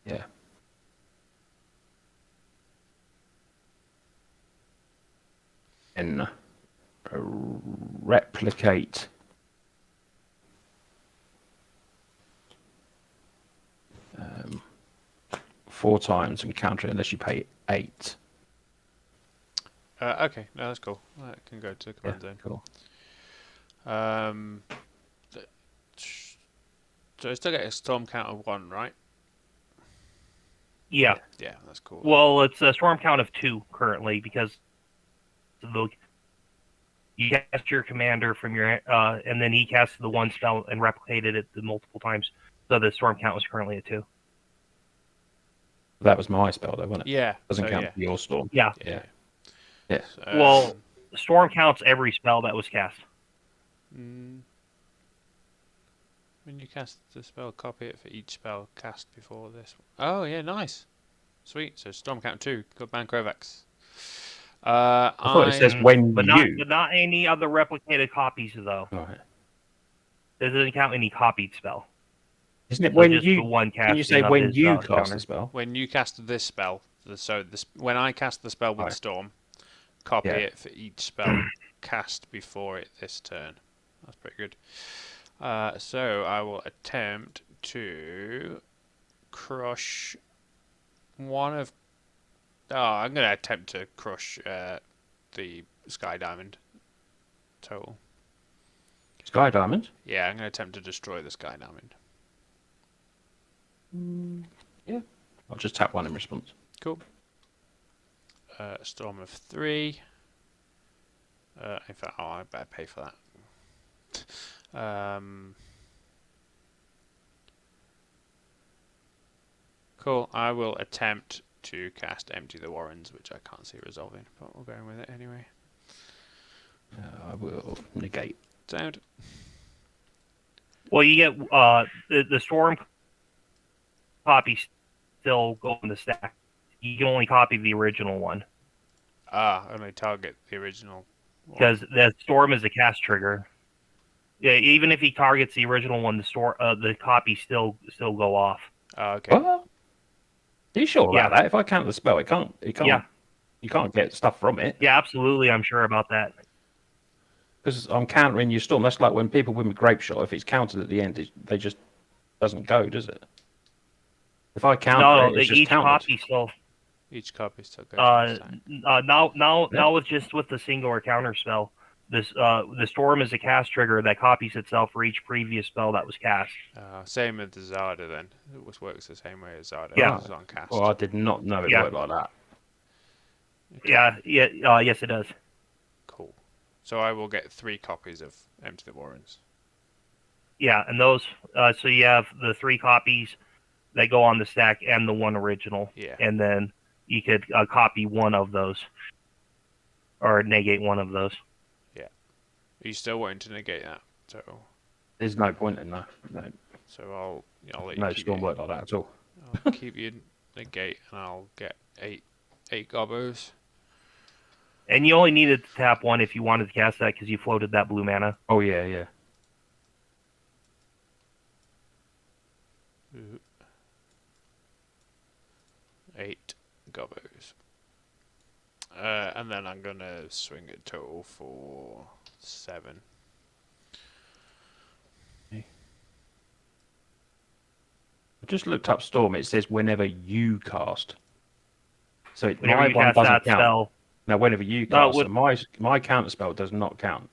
Yeah. And replicate 4 times and counter it unless you pay 8. Okay, no, that's cool. That can go to Yeah, command zone. cool. So I still get a storm count of 1, right? Yeah. Yeah, that's cool. Well, it's a storm count of 2 currently because the You cast your commander from your, and then he casted the one spell and replicated it multiple times. So the storm count was currently at 2. That was my spell, though, wasn't it? Yeah. Doesn't so count yeah. for your storm. Yeah. Yeah. Yeah. Well, storm counts every spell that was cast. When you cast the spell, copy it for each spell cast before this. Oh yeah, nice, sweet. So storm count 2. Good man, Krovax. I thought it says when but you. not any other replicated copies though. Right. It doesn't count any copied spell. Isn't it So when just you? the one Can you casting say of when his, you cast counter. the spell? when you cast this spell. When I cast the spell with Right. storm, copy Yeah. it for each spell cast before it this turn. That's pretty good. So I will attempt to crush one of. Oh, I'm going to attempt to crush the Sky Diamond total. Sky Diamond? Yeah, I'm going to attempt to destroy the Sky Diamond. Yeah. I'll just tap one in response. Cool. Storm of 3. In fact, I better pay for that. Cool. I will attempt to cast Empty the Warrens, which I can't see resolving, but we're going with it anyway. I will negate. Sound. Well, you get the storm copies still go in the stack. You can only copy the original one Only target the original one. because the storm is a cast trigger. Yeah, even if he targets the original one, the copy still go off. Okay. What? Are you sure about Yeah. that? If I count the spell, it can't. Yeah. You can't get stuff from it Yeah, absolutely. I'm sure about that. because I'm countering your storm. That's like when people win with grape shot. If it's counted at the end, they just doesn't go, does it? If I counter No, it, it's just each counted. copy still. Each copy still goes to the stack. Now with just with the singular counter spell, the storm is a cast trigger that copies itself for each previous spell that was cast. Same with the Zada then. It works the same way as Zada. Yeah. It's on cast. Well, I did not know it Yeah. worked like that. Yeah, yes, it does. Cool. So I will get 3 copies of Empty the Warrens. Yeah, and those. So you have the 3 copies that go on the stack and the 1 original, Yeah. and then you could copy one of those or negate one of those. Are you still wanting to negate that? There's no point in that. No, So I'll let you no keep storm your, worked like that at all. I'll keep you negate and I'll get 8 gobbos. And you only needed to tap 1 if you wanted to cast that because you floated that blue mana. Oh yeah, yeah. Ooh. 8 gobbos. And then I'm gonna swing it total for 7. I just looked up storm. It says whenever you cast. So Whenever my you one cast doesn't that count. spell, Now, whenever you No, cast, with- so my counter spell does not count.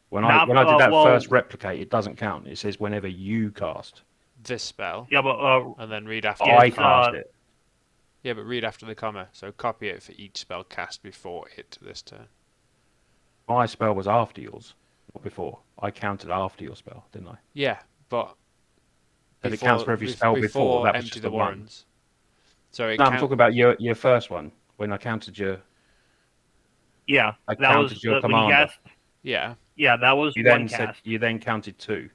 When Not- I did that well- first replicate, it doesn't count. It says whenever you cast. This spell, yeah, but and then read after. Yeah, I it's, cast it. Yeah, but read after the comma. So copy it for each spell cast before it this turn. My spell was after yours, not before. I counted after your spell, didn't I? Yeah, but But it counts for every spell before. That was Empty just the the one. Warrens. So it No, I'm count- talking about your first one when I counted your. yeah, I that counted was your when you commander. cast. Yeah, Yeah, that was You one then said cast. you then counted 2.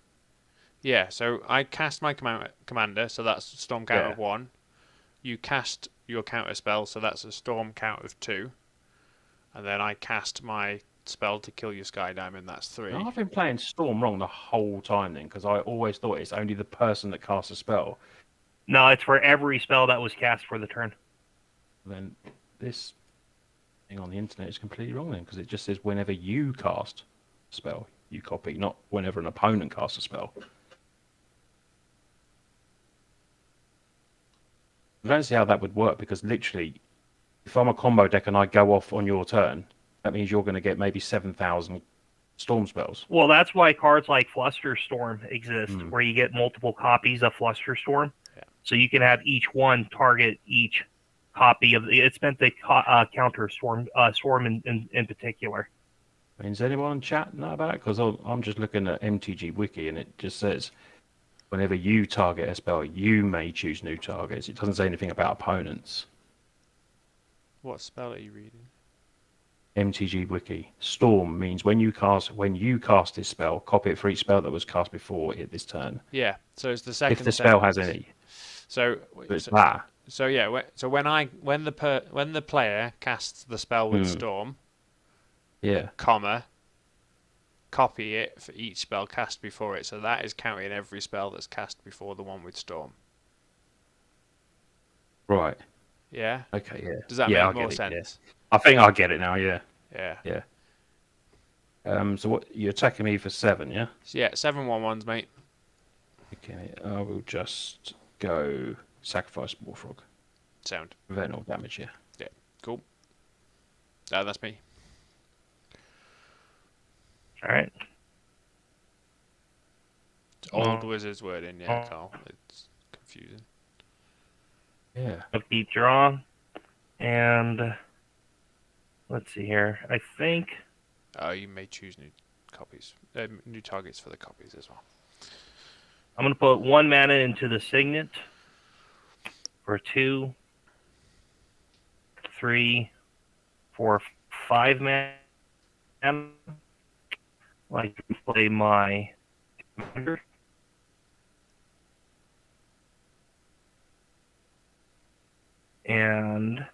yeah. So I cast my commander, so that's a storm count Yeah. of 1. You cast your counter spell, so that's a storm count of 2. And then I cast my spell to kill your Sky Diamond, that's 3. Now, I've been playing Storm wrong the whole time then, because I always thought it's only the person that casts a spell. No, it's for every spell that was cast for the turn. Then this thing on the internet is completely wrong then, because it just says whenever you cast a spell, you copy, not whenever an opponent casts a spell. I don't see how that would work, because literally, if I'm a combo deck and I go off on your turn, that means you're going to get maybe 7,000 storm spells. Well, that's why cards like Flusterstorm exist, Hmm. where you get multiple copies of Flusterstorm. Yeah. So you can have each one target each copy of it's meant to counter storm in particular. I mean, does anyone in chat know about it? Because I'm just looking at MTG Wiki and it just says whenever you target a spell, you may choose new targets. It doesn't say anything about opponents. What spell are you reading? MTG Wiki. Storm means when you cast this spell, copy it for each spell that was cast before it this turn. Yeah, so it's the second If the spell has sentence. any, So, it's that. So yeah, when the player casts the spell with Storm, Yeah. comma, copy it for each spell cast before it. So that is counting every spell that's cast before the one with Storm. Right. Yeah. Okay. Yeah. Does that yeah, make I more get sense? It, yeah. I think I get it now. Yeah. Yeah. Yeah. So what you're attacking me for 7? Yeah. So yeah, 7/1/1s, mate. Okay. I will just go sacrifice Warfrog. Sound. Prevent all damage. Yeah. Yeah. Cool. That's me. All right. It's old wizard's word in, yeah, Carl. It's confusing. Yeah. I'll keep draw. And let's see here. I think You may choose new targets for the copies as well. I'm going to put 1 mana into the signet for 2, 3, 4, 5 mana. I can play my commander. And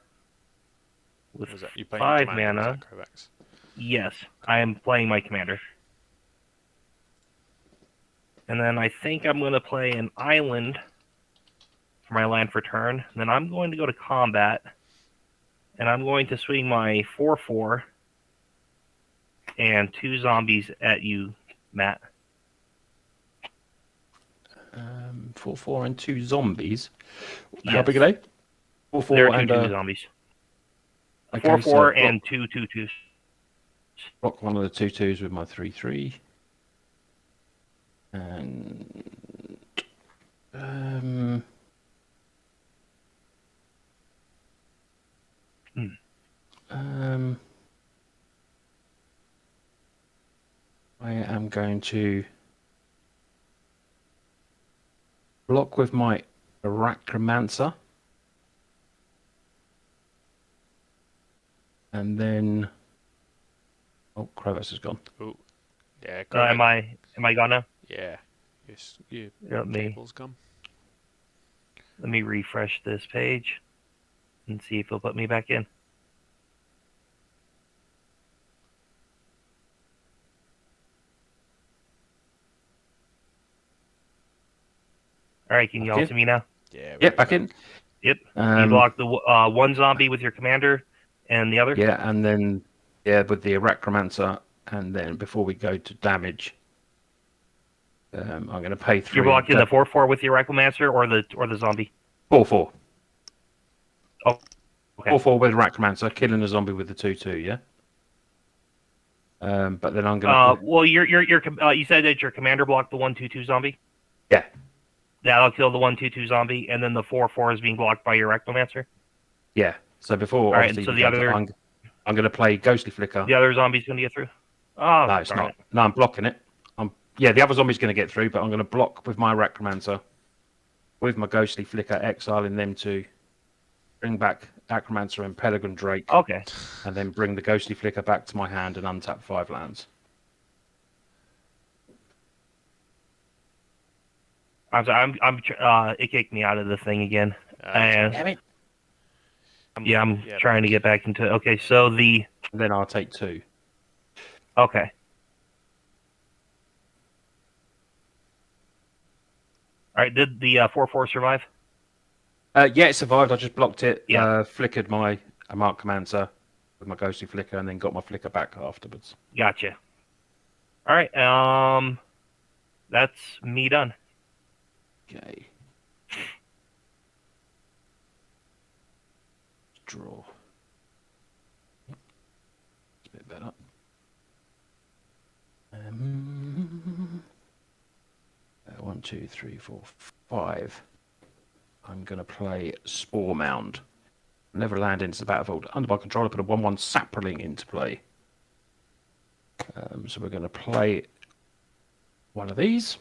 with Was that you playing 5 Commander, was mana, that Kovacs? yes, I am playing my commander. And then I think I'm going to play an island for my land for turn. And then I'm going to go to combat. And I'm going to swing my 4/4 and 2 zombies at you, Matt. 4/4 and 2 zombies. How Yes. big are they? 4/4 There are and 2 zombies. okay, 4/4 so and 2 2/2s. block one of the 2/2s with my 3/3. And I am going to block with my Arachromancer. And then Kravitz is gone. Oh, yeah. Am I gone now? Yeah. Yes, your Let me cable's gone. refresh this page and see if it'll put me back in. All right, can you all see me now? Yeah. Yep, back in. Yep. You block the 1 zombie with your commander and the other? Yeah, and then with the Arachromancer, and then before we go to damage, I'm going to pay 3. You're blocking the 4/4 with your Arachromancer or the zombie? 4/4. Oh, okay. 4/4 with Arachromancer, killing a zombie with the 2/2. Yeah. But then I'm going to. Well, you said that your commander blocked the 1/2/2 zombie. Yeah. That'll kill the 1/2/2 zombie, and then the 4/4 is being blocked by your Arachromancer. Yeah. So before, All right, so the other, I'm going to play Ghostly Flicker. the other zombie's going to get through. Oh, No, it's darn not. it. No, I'm blocking it. The other zombie's going to get through, but I'm going to block with my Arachromancer, with my Ghostly Flicker, exiling them to bring back Acromancer and Peregrine Drake. Okay. And then bring the Ghostly Flicker back to my hand and untap 5 lands. It kicked me out of the thing again. Damn it. I'm trying to get back into. Okay, so then I'll take 2. Okay. All right. Did the 4/4 survive? Yeah, it survived. I just blocked it. Yeah. Flickered my Arachromancer with my Ghostly Flicker, and then got my Flicker back afterwards. Gotcha. All right. That's me done. Okay. Draw. It's a bit better. 1, 2, 3, 4, 5. I'm going to play Spore Mound. Whenever a land enters the battlefield under my control, I put a 1/1 Sapling into play. So we're going to play one of these.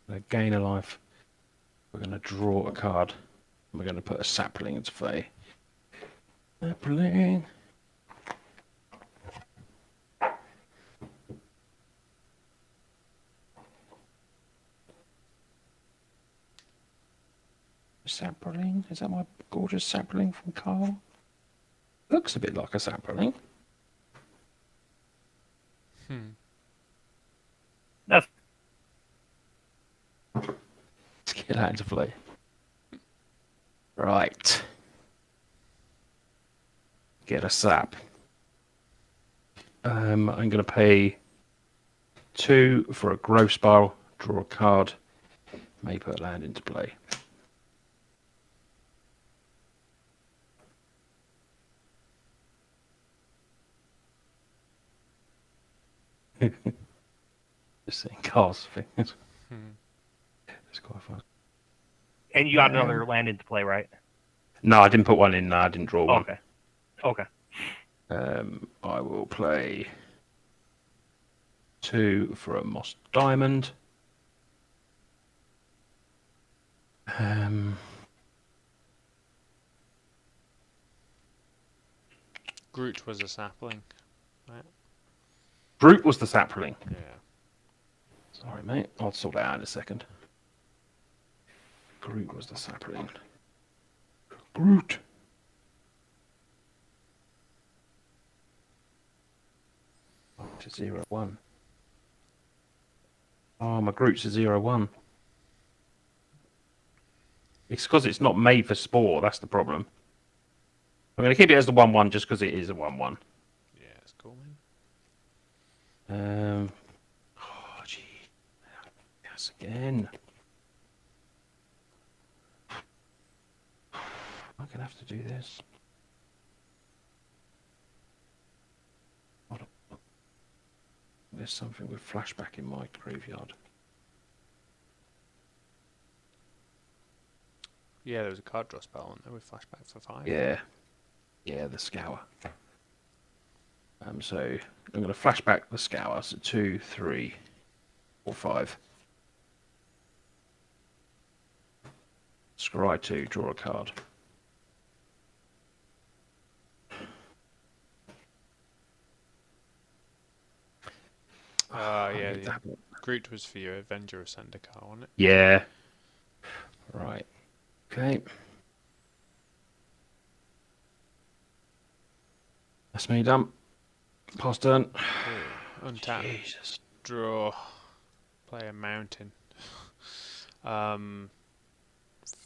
We're going to gain a life. We're going to draw a card. We're going to put a sapling into play. Sapling. Sapling? Is that my gorgeous sapling from Carl? Looks a bit like a sapling. That's Let's get that into play. Right. Get a sap. I'm going to pay 2 for a growth spiral, draw a card, may put a land into play. Just seeing Carl's fingers. It's quite fun. and you got another land into play, right? No, I didn't put one in. No, I didn't draw one. Okay. Okay. I will play 2 for a moss diamond. Groot was a sapling. Right. Brute was the sapling. Yeah. Sorry, mate. I'll sort that out in a second. Groot was the sapling. Groot. Oh, to 0-1. Oh, my Groot's a 0-1. It's because it's not made for spore. That's the problem. I'm going to keep it as the 1-1 just because it is a 1-1. Yeah, it's cool, man. Oh, gee. Yes, again. I'm going to have to do this. Hold on. There's something with flashback in my graveyard. Yeah, there was a card draw spell on there with flashback for 5. Yeah. Yeah, the scour. So I'm going to flashback the scour. So 2, 3, 4, 5. Scry 2, draw a card. Yeah. Need that. Groot was for your Avenger Ascender card, wasn't it? Yeah. Right. Okay. That's me done. Pass turn. Untap. Jesus. Draw. Play a mountain.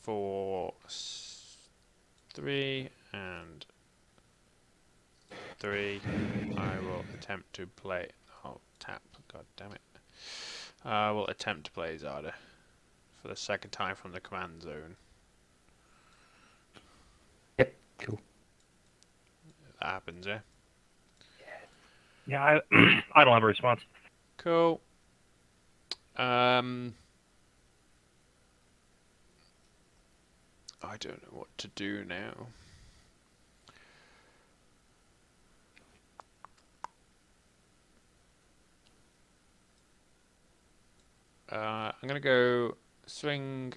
For 3 and 3, I will attempt to play. Oh, tap. God damn it. I will attempt to play Zada for the second time from the command zone. Yep. Cool. That happens, yeah? Yeah, I don't have a response. Cool. I don't know what to do now. I'm gonna go swing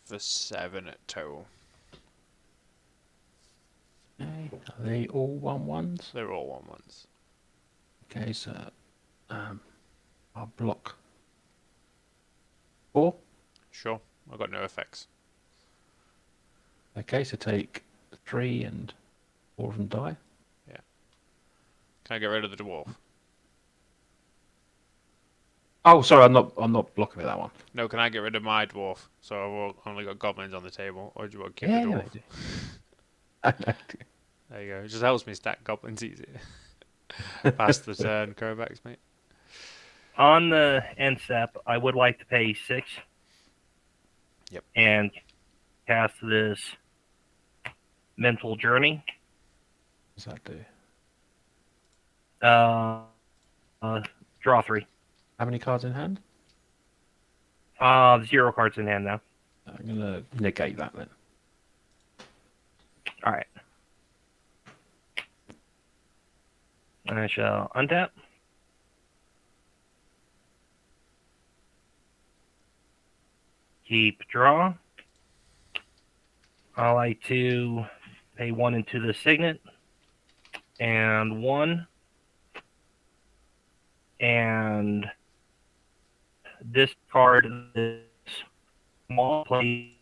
for 7 at total. Okay. Are they all 1-1s? They're all 1-1s. Okay, so I'll block 4. Sure, I've got no effects. Okay, so take 3 and 4 of them die. Can I get rid of the dwarf? Oh, sorry, I'm not blocking with that one. No, can I get rid of my dwarf? So I've only got goblins on the table, or do you want to keep Yeah, the yeah, dwarf? There you go. It just helps me stack goblins easier. Pass the turn, Kovacs, mate. On the end step, I would like to pay 6. Yep. And cast this mental journey. What does that do? Draw 3. How many cards in hand? 0 cards in hand now. I'm going to negate that then. All right. I shall untap. Keep draw. I like to pay 1 into the signet. And 1. And discard this small play.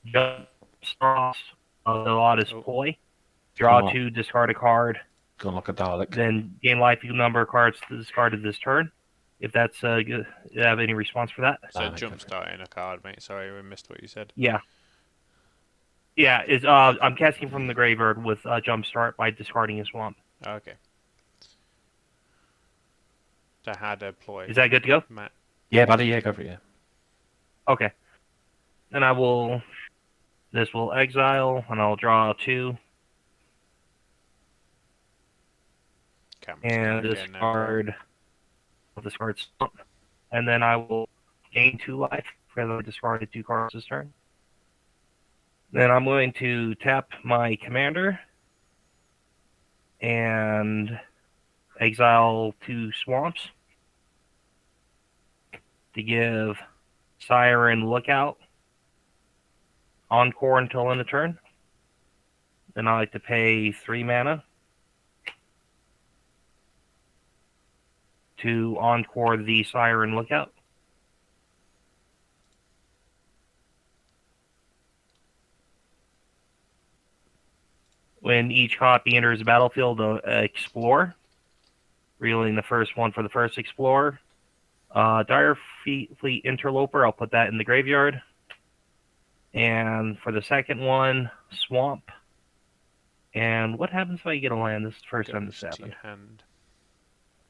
Jump starts a lot is Oh. poi. Draw Oh. 2, discard a card. Gone like a Dalek. Then gain life equal number of cards discarded this turn. If that's good, do you have any response for that? So Dalek, jump starting a card, mate. Sorry, we missed what you said. Yeah. Yeah, is I'm casting from the graveyard with Jumpstart by discarding a swamp. Okay. So how to ploy. Is that good to go? Matt. Yeah, buddy. Yeah, go for it. Yeah. Okay. Then I will. This will exile, and I'll draw 2 Camera's and going again now. discard. I'll discard swamp, and then I will gain 2 life because I discarded 2 cards this turn. Then I'm going to tap my commander and exile 2 swamps to give Siren Lookout Encore until end of turn. Then I like to pay 3 mana to Encore the Siren Lookout. When each copy enters the battlefield, explore. Reeling the first one for the first explorer. Dire Fleet Interloper, I'll put that in the graveyard. And for the second one, Swamp. And what happens if I get a land? This is the first time this Goes to happened. your hand.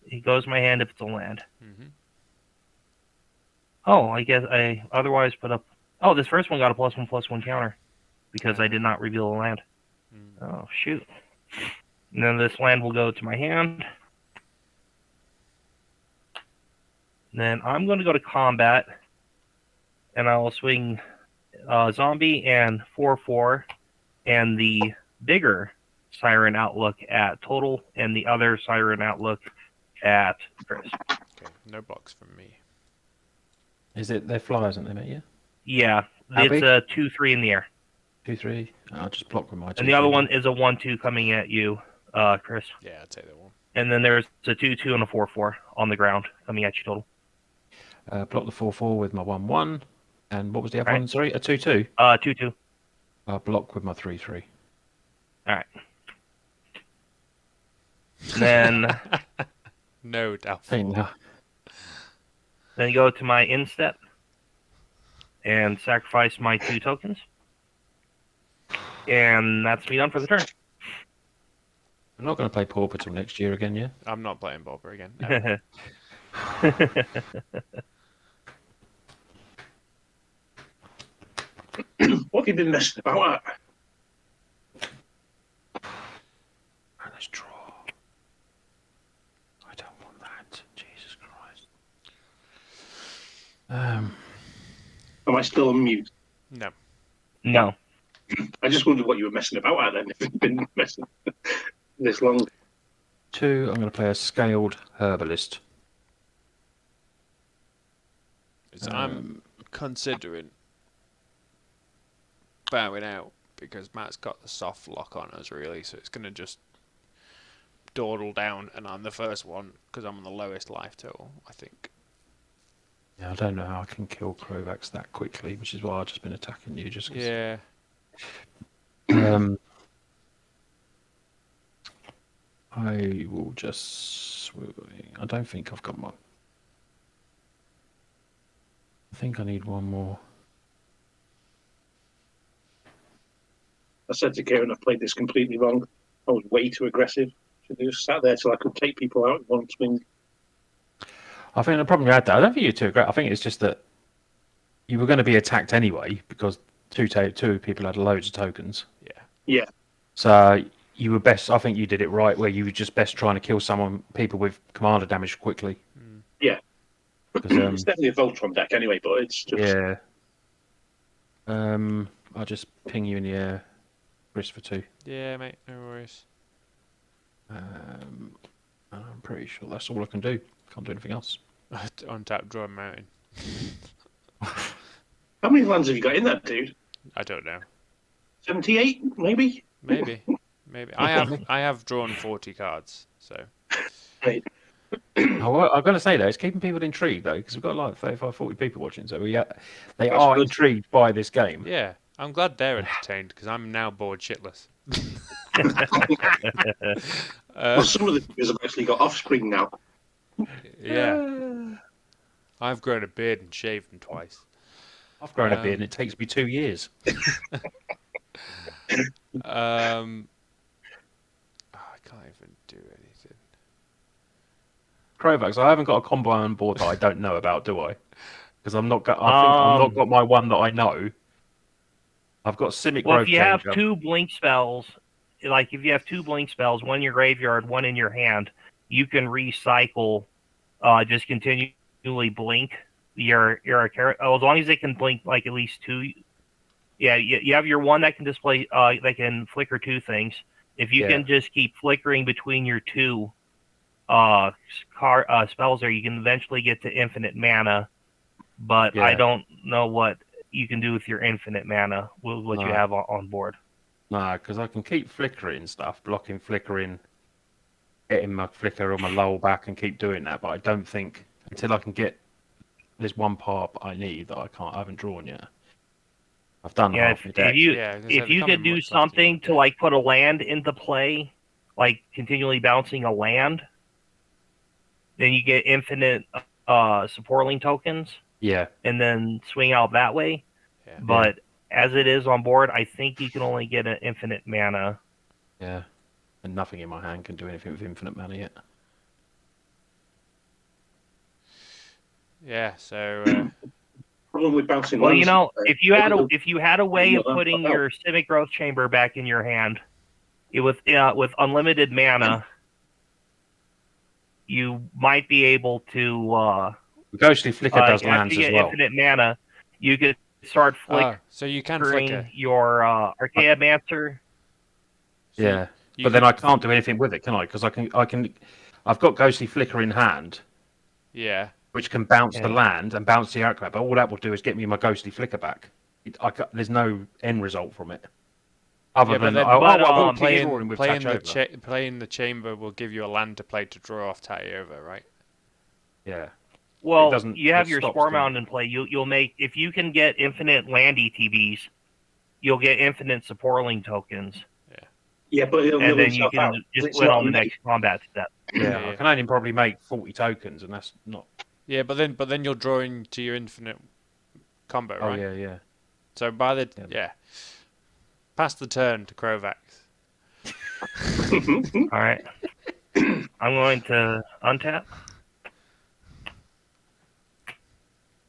It goes my hand if it's a land. Mm-hmm. Oh, I guess I otherwise put up... Oh, this first one got a +1/+1 counter. Because I did not reveal a land. Mm. Oh, shoot. And then this land will go to my hand. Then I'm going to go to combat. And I will swing Zombie and 4/4. And the bigger Siren Outlook at total. And the other Siren Outlook at Chris. Okay, no blocks from me. Is it they're flyers, aren't they, mate? Yeah. Yeah, How it's big? a 2/3 in the air. 2, 3. I'll just block with my 2. And the other one is a 1/2 coming at you, Chris. Yeah, I'd take that one. And then there's a 2/2 and a 4/4 on the ground coming at you total. Block the 4/4 with my 1/1. And what was the other Right. one? Sorry, a 2/2. 2/2. I'll block with my 3/3. All right. Then No doubt. Hey, no. then go to my instep and sacrifice my 2 tokens. And that's me done for the turn. I'm not going to play Pauper till next year again, yeah? I'm not playing Pauper again. No. What have you been messing about at? And let's draw. I don't want that. Jesus Christ. Am I still on mute? No. No. I just wondered what you were messing about at then, if you've been messing this long. 2, I'm going to play a Scaled Herbalist. So I'm considering bowing out because Matt's got the soft lock on us, really, so it's going to just dawdle down, and I'm the first one because I'm on the lowest life total, I think. Yeah, I don't know how I can kill Krovax that quickly, which is why I've just been attacking you. Just 'cause. Yeah. I will just. I don't think I've got one. I think I need one more. I said to Kieran, I've played this completely wrong. I was way too aggressive. Should have just sat there till I could take people out in one swing. I think the problem you had there, I don't think you're too great. I think it's just that you were going to be attacked anyway because two people had loads of tokens. Yeah. Yeah. So you were best. I think you did it right, where you were just best trying to kill people with commander damage quickly. Mm. Yeah. 'Cause, It's definitely a Voltron deck anyway, but it's just... yeah. I'll just ping you in the air, Chris, for 2. Yeah, mate, no worries. I'm pretty sure that's all I can do. Can't do anything else. Untap, draw a mountain. How many lands have you got in that, dude? I don't know. 78, maybe? Maybe. I have drawn 40 cards, so. Right. I'm going to say, though, it's keeping people intrigued, though, because we've got like 35, 40 people watching, so they That's are good. intrigued by this game. Yeah, I'm glad they're entertained because I'm now bored shitless. Well, some of the viewers have actually got offspring now. Yeah. I've grown a beard and shaved them twice. I've grown a beard, and it takes me 2 years. I can't even do anything. Crovax, I haven't got a combo on board that I don't know about, do I? Because I think I'm not got my one that I know. I've got Simic Well, Growth if you have Changer. 2 blink spells, like if you have 2 blink spells, one in your graveyard, one in your hand, you can recycle. Just continually blink your as long as they can blink like at least 2. Yeah, you have your one that can display that can flicker 2 things. If you can just keep flickering between your 2 spells there, you can eventually get to infinite mana. But I don't know what you can do with your infinite mana with what you have on board. No, because I can keep flickering stuff, blocking flickering, getting my flicker or my lull back and keep doing that. But I don't think until I can get this one part I need that I haven't drawn yet. I've done half my deck. If you could do something to like put a land into play, like continually bouncing a land, then you get infinite support link tokens. Yeah. And then swing out that way. Yeah. But as it is on board, I think you can only get an infinite mana. Yeah. And nothing in my hand can do anything with infinite mana yet. Yeah, so Problem with bouncing well, lands, you know, if you had a way of putting your Simic Growth Chamber back in your hand, with unlimited mana, you might be able to. Ghostly Flicker does lands after you as get well. infinite mana, you could start flickering so you can flicker your Archaeomancer. Yeah, but then I can't do anything with it, can I? Because I've got Ghostly Flicker in hand. Yeah. Which can bounce the land and bounce the outcome, but all that will do is get me my Ghostly Flicker back. There's no end result from it. Other than playing the chamber will give you a land to play to draw off Tatyova, right? Yeah. Well, you have your Spore Mound in play. You'll make, if you can get infinite land ETBs, you'll get infinite support link tokens. Yeah, but and then you can just win on the next combat step. Yeah, I can only probably make 40 tokens, and that's not. Yeah, but then you're drawing to your infinite combo, right? Oh yeah. So by the pass the turn to Crovax. All right, I'm going to untap,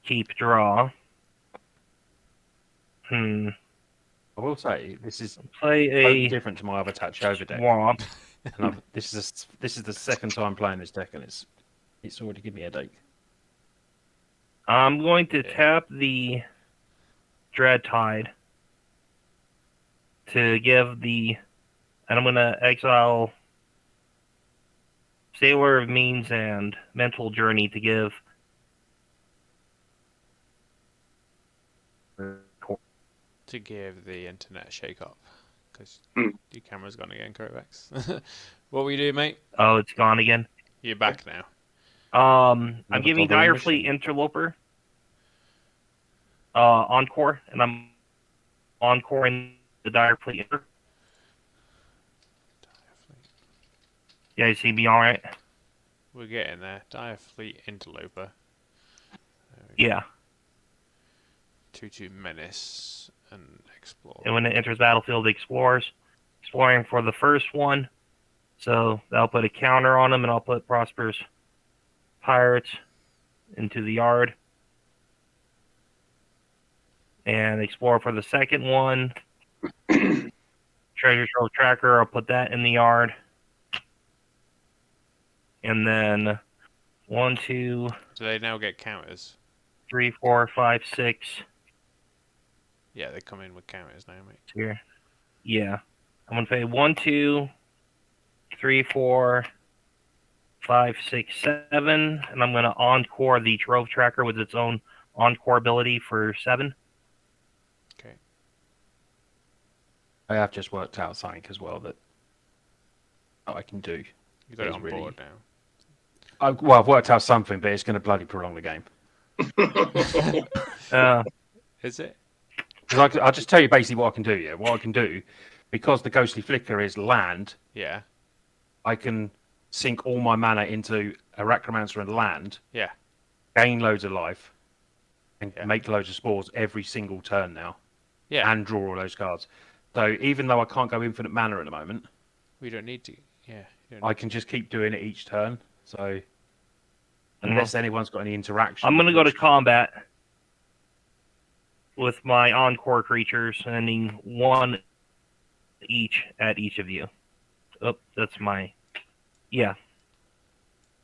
keep draw. I will say this is totally different to my other Tatyova deck. Swamp. And this is the second time playing this deck, and it's already given me a headache. I'm going to tap the Dread Tide to give and I'm going to exile Sailor of Means and Mental Journey to give the internet a shake up because your camera's gone again, Crovax. What will you do, mate? Oh, it's gone again. You're back now. I'm giving Direfleet Interloper Encore, and I'm encoring the Direfleet Interloper. Yeah, you see me all right? We're getting there. Direfleet Interloper. Yeah. 2/2 Menace and Explore. And when it enters battlefield, it explores. Exploring for the first one. So that'll put a counter on them, and I'll put Prosperous Pirates into the yard. And explore for the second one. Treasure Trove Tracker, I'll put that in the yard. And then 1, 2. Do they now get counters? 3, 4, 5, 6. Yeah, they come in with counters now, mate. Here. Yeah. I'm going to pay 1, 2, 3, 4, 5, 6, 7, and I'm going to encore the Trove Tracker with its own encore ability for 7. Okay. I have just worked out something as well that I can do. You got it It's on really- board now. Well, I've worked out something, but it's going to bloody prolong the game. Is it? Because I'll just tell you basically what I can do. Yeah, what I can do, because the Ghostly Flicker is land, Yeah. I can sink all my mana into a Arachnomancer and land, Yeah. gain loads of life, and Yeah. make loads of spores every single turn now, Yeah. and draw all those cards. So even though I can't go infinite mana at the moment, We don't need to. Yeah. you don't I need can just keep doing it each turn. So unless anyone's got any interaction, I'm going to go to which- combat with my encore creatures, sending 1 each at each of you. Oh, that's my... Yeah.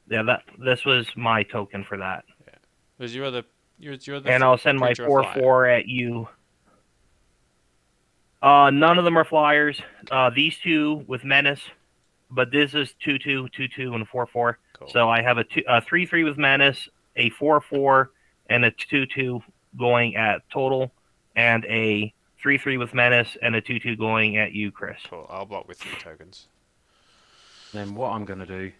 Yeah, this was my token for that. Was your other? Your other. And I'll send my creature a flyer? 4/4 at you. None of them are flyers. These 2 with menace, but this is 2/2, 2/2, and 4/4. Cool. So I have a 3/3 with menace, a 4/4, and a 2/2 going at total, and a 3/3 with menace and a 2/2 going at you, Chris. Cool. I'll block with 3 tokens. Then what I'm going to do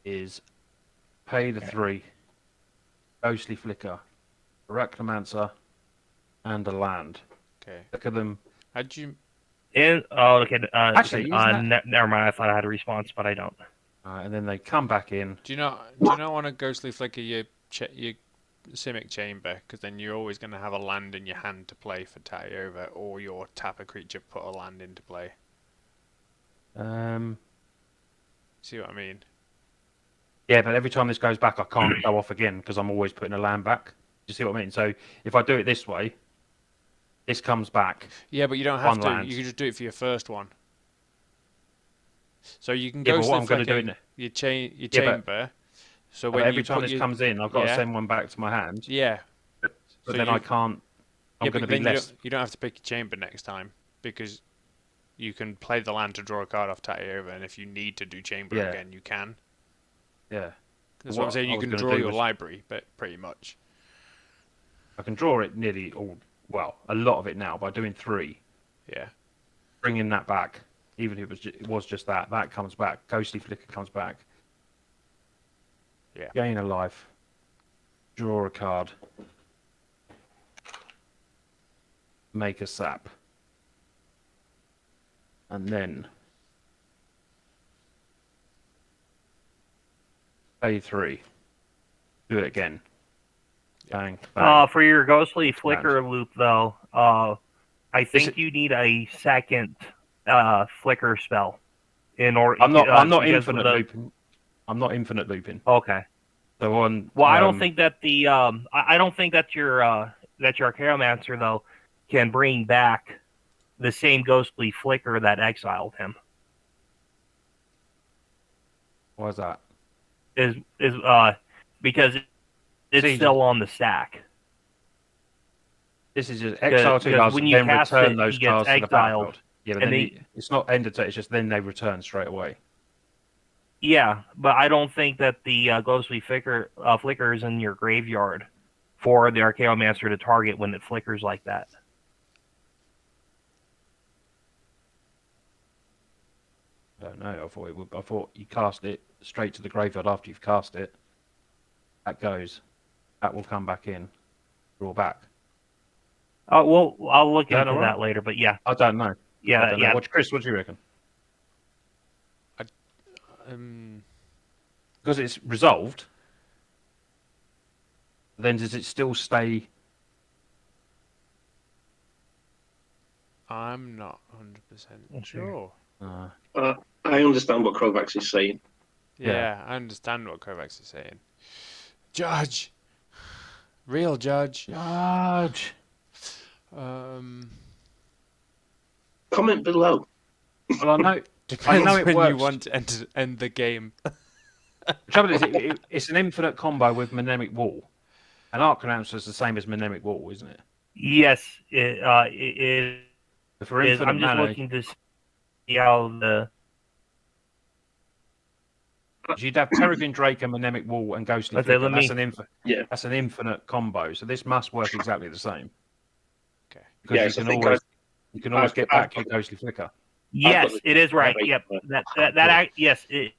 is pay the 3, Ghostly Flicker, Arachnomancer, and a land. Okay. Look at them. How'd you? Okay. Actually, isn't never mind. I thought I had a response, but I don't. And then they come back in. Do you not want to ghostly flicker your Simic Chamber? Because then you're always going to have a land in your hand to play for Tatyova, or your tap a creature, put a land into play. See what I mean? Yeah, but every time this goes back, I can't go off again because I'm always putting a land back. Do you see what I mean? So if I do it this way, this comes back. Yeah, but you don't have On to. land. You can just do it for your first one. So you can Yeah, but ghostly what I'm going to flicker do it. your Yeah, but- chamber. So when Every you time put this your, comes in, I've got to Yeah. send one back to my hand. yeah, But so then you- I can't. I'm yeah, going but to be then less. you don't have to pick your chamber next time because you can play the land to draw a card off Tatyova, and if you need to do chamber Yeah. again, you can. Yeah, That's what I'm What saying. I You was can gonna draw do your was- library, but pretty much. I can draw it nearly all. Well, a lot of it now by doing 3, Yeah. bringing that back. Even if it was just that, that comes back. Ghostly Flicker comes back. Yeah. Gain a life. Draw a card. Make a sap. And then pay 3. Do it again. Bang, bang. For your ghostly flicker loop, though, I think you need a second flicker spell in order. I'm not because infinite the- looping. I'm not infinite looping. Okay. So on. Well, I don't think that the I don't think that your Archaeomancer though can bring back the same ghostly flicker that exiled him. Why is that? Is because it's See, still on the stack. This is just exile 2 'cause cards when and you then cast return it, those he gets cards to the exiled, battlefield. Yeah, but and then it's not end of turn. It's just then they return straight away. Yeah, but I don't think that the ghostly flicker is in your graveyard for the Archaeomancer to target when it flickers like that. I don't know. I thought you cast it straight to the graveyard after you've cast it. That goes. That will come back in. Draw back. Well, I'll look Is that into all right? that later. But yeah, I don't know. I yeah, don't know. yeah. Chris, what do you reckon? Because it's resolved. Then does it still stay? I'm not 100% sure. I understand what Kovacs is saying. Yeah, I understand what Kovacs is saying. Judge, real judge. Judge. Comment below. Well, I know. Depends know it when you works. want to end the game. The trouble is, it's an infinite combo with Mnemonic Wall. And Arcanauts is the same as Mnemonic Wall, isn't it? Yes, it For is. infinite I'm just mana, looking to see how the. You'd have Peregrine Drake and Mnemonic Wall and Ghostly Okay, Flicker. Yeah. That's an infinite combo. So this must work exactly the same. Okay. Because Yes, I you think can always get I've back your got- Ghostly Flicker. Yes, it is right. Right. Yep. Yes, it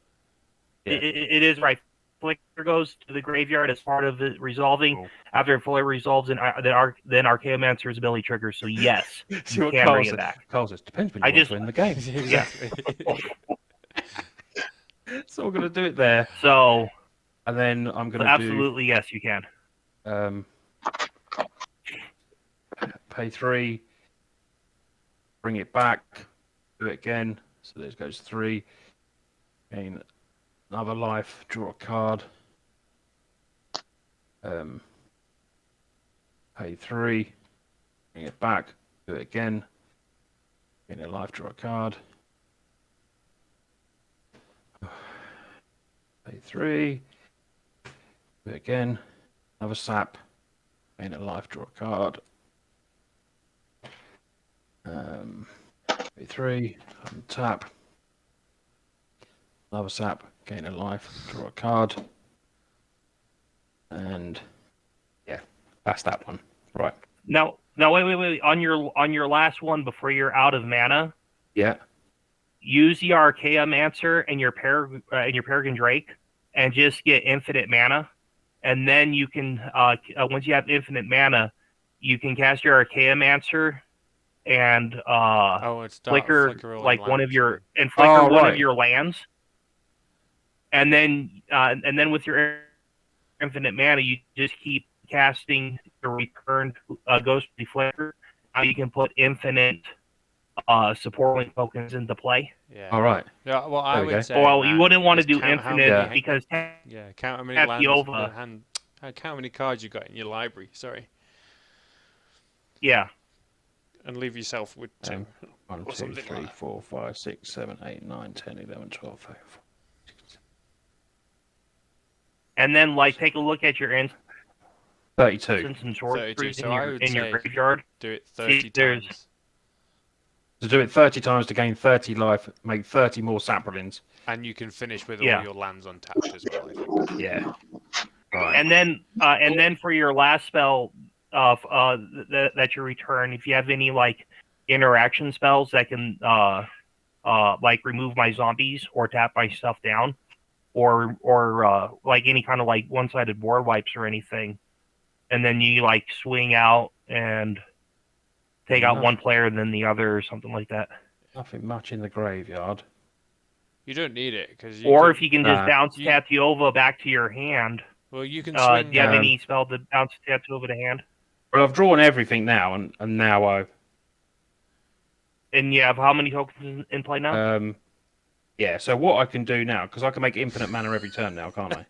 is right. Flicker goes to the graveyard as part of it resolving. Cool. After it fully resolves, then Archaeomancer's ability triggers. So yes, See you what can Carl bring says. it back. Carl says, depends when you I want just- to win the game. Exactly. So we're going to do it there. So And then I'm going to absolutely yes, you can. do pay 3, bring it back, do it again. So this goes 3, gain another life, draw a card. Pay 3, bring it back, do it again, gain a life, draw a card. Pay 3, do it again, another sap, gain a life, draw a card. Pay 3, untap, another sap, gain a life, draw a card. And yeah, that's that one. Right. Now wait. On your last one before you're out of mana, Yeah. use the Archaeomancer and your Peregrine Drake, and just get infinite mana, and then you can once you have infinite mana, you can cast your Archaeomancer and It's flicker all like one of lands. your one right. of your lands, and then with your infinite mana, you just keep casting your returned ghostly flicker. Now you can put infinite support link tokens into play. Yeah. All right. Yeah. Well, I There we go. would say. Well, you wouldn't want to just do count how infinite many- because Yeah. Count how many lands. Tatyova. Count how many cards you got in your library. Sorry. yeah. And leave yourself with 2. 1, Or 2, something 3, like that. 4, 5, 6, 7, 8, 9, 10, 11, 12, 13, 14. And then take a look at your instants 32. and 32, sorceries so I in would your say- graveyard. Do it 30 there's- times. To do it 30 times to gain 30 life, make 30 more saplings. And you can finish with Yeah. all your lands untapped as well, I think. Yeah. Right. And then for your last spell that you return, if you have any interaction spells that can remove my zombies or tap my stuff down, or any kind of one-sided board wipes or anything, and then you swing out and take out Enough. one player and then the other or something like that. Nothing much in the graveyard. You don't need it because. Or if you can just Nah. bounce You- Tatyova back to your hand. Well, you can Do swing. you have Um, any spell to bounce Tatyova to hand? Well, I've drawn everything now, and now I've And you have how many tokens in play now? yeah. So what I can do now, because I can make infinite mana every turn now, can't I?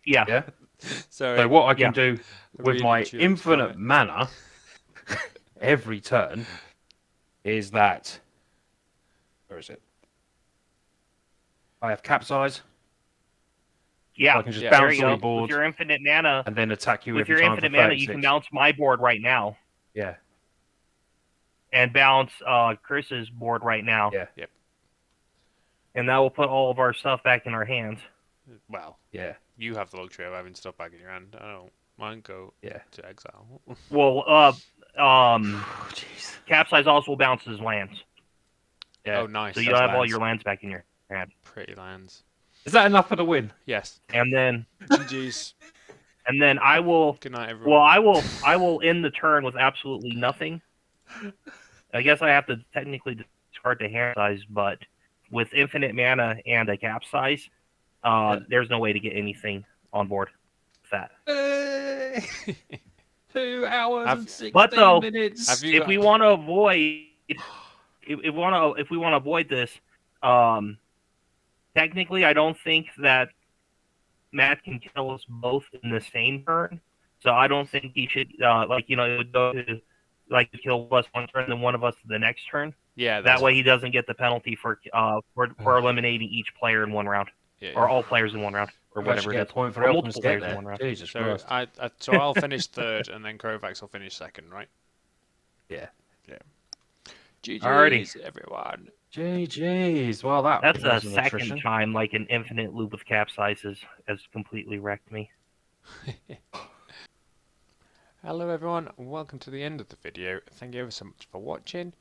Yeah. Yeah. So So what I can Yeah. do with Really my cheap, infinite right. mana every turn is that. Where is it? I have capsize, Yeah. I can just Yeah, There bounce you all go. your board With your infinite mana, and then attack you with every your time infinite for mana, 36. you can bounce my board right now Yeah. and bounce Chris's board right now. Yeah. Yep. And that will put all of our stuff back in our hands. Well, Yeah. you have the luxury of having stuff back in your hand. I don't. Mine go Yeah. to exile. Well, Oh, jeez. Capsize also bounces lands, Yeah. Oh, nice. so you That's have all lands. your lands back in your hand. Pretty lands. Is that enough for the win? Yes. And then GG's. I will. Good night, everyone. Well, I will end the turn with absolutely nothing. I guess I have to technically discard the hand size, but with infinite mana and a capsize, there's no way to get anything on board with that. 2 hours Have- and 16 But though- minutes. Have you If we want to avoid, if we want to avoid this, technically, I don't think that Matt can kill us both in the same turn. So I don't think he should, it would go to kill us one turn, then one of us the next turn. Yeah. That way, he doesn't get the penalty for eliminating each player in one round, Yeah. or all players in one round, or You whatever actually it get is. a point for Or helping us multiple get players in there. one round. Jesus So Christ. so I'll finish third, and then Kovacs will finish second, right? Yeah. Yeah. Alrighty. GG's, everyone. GG's. Well, that That's a was an second attrition. time like an infinite loop of capsizes has completely wrecked me. Hello everyone, and welcome to the end of the video. Thank you ever so much for watching.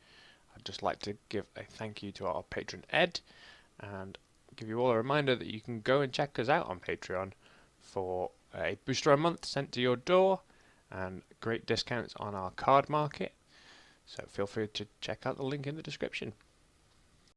I'd just like to give a thank you to our patron Ed, and give you all a reminder that you can go and check us out on Patreon for a booster a month sent to your door, and great discounts on our card market. So feel free to check out the link in the description.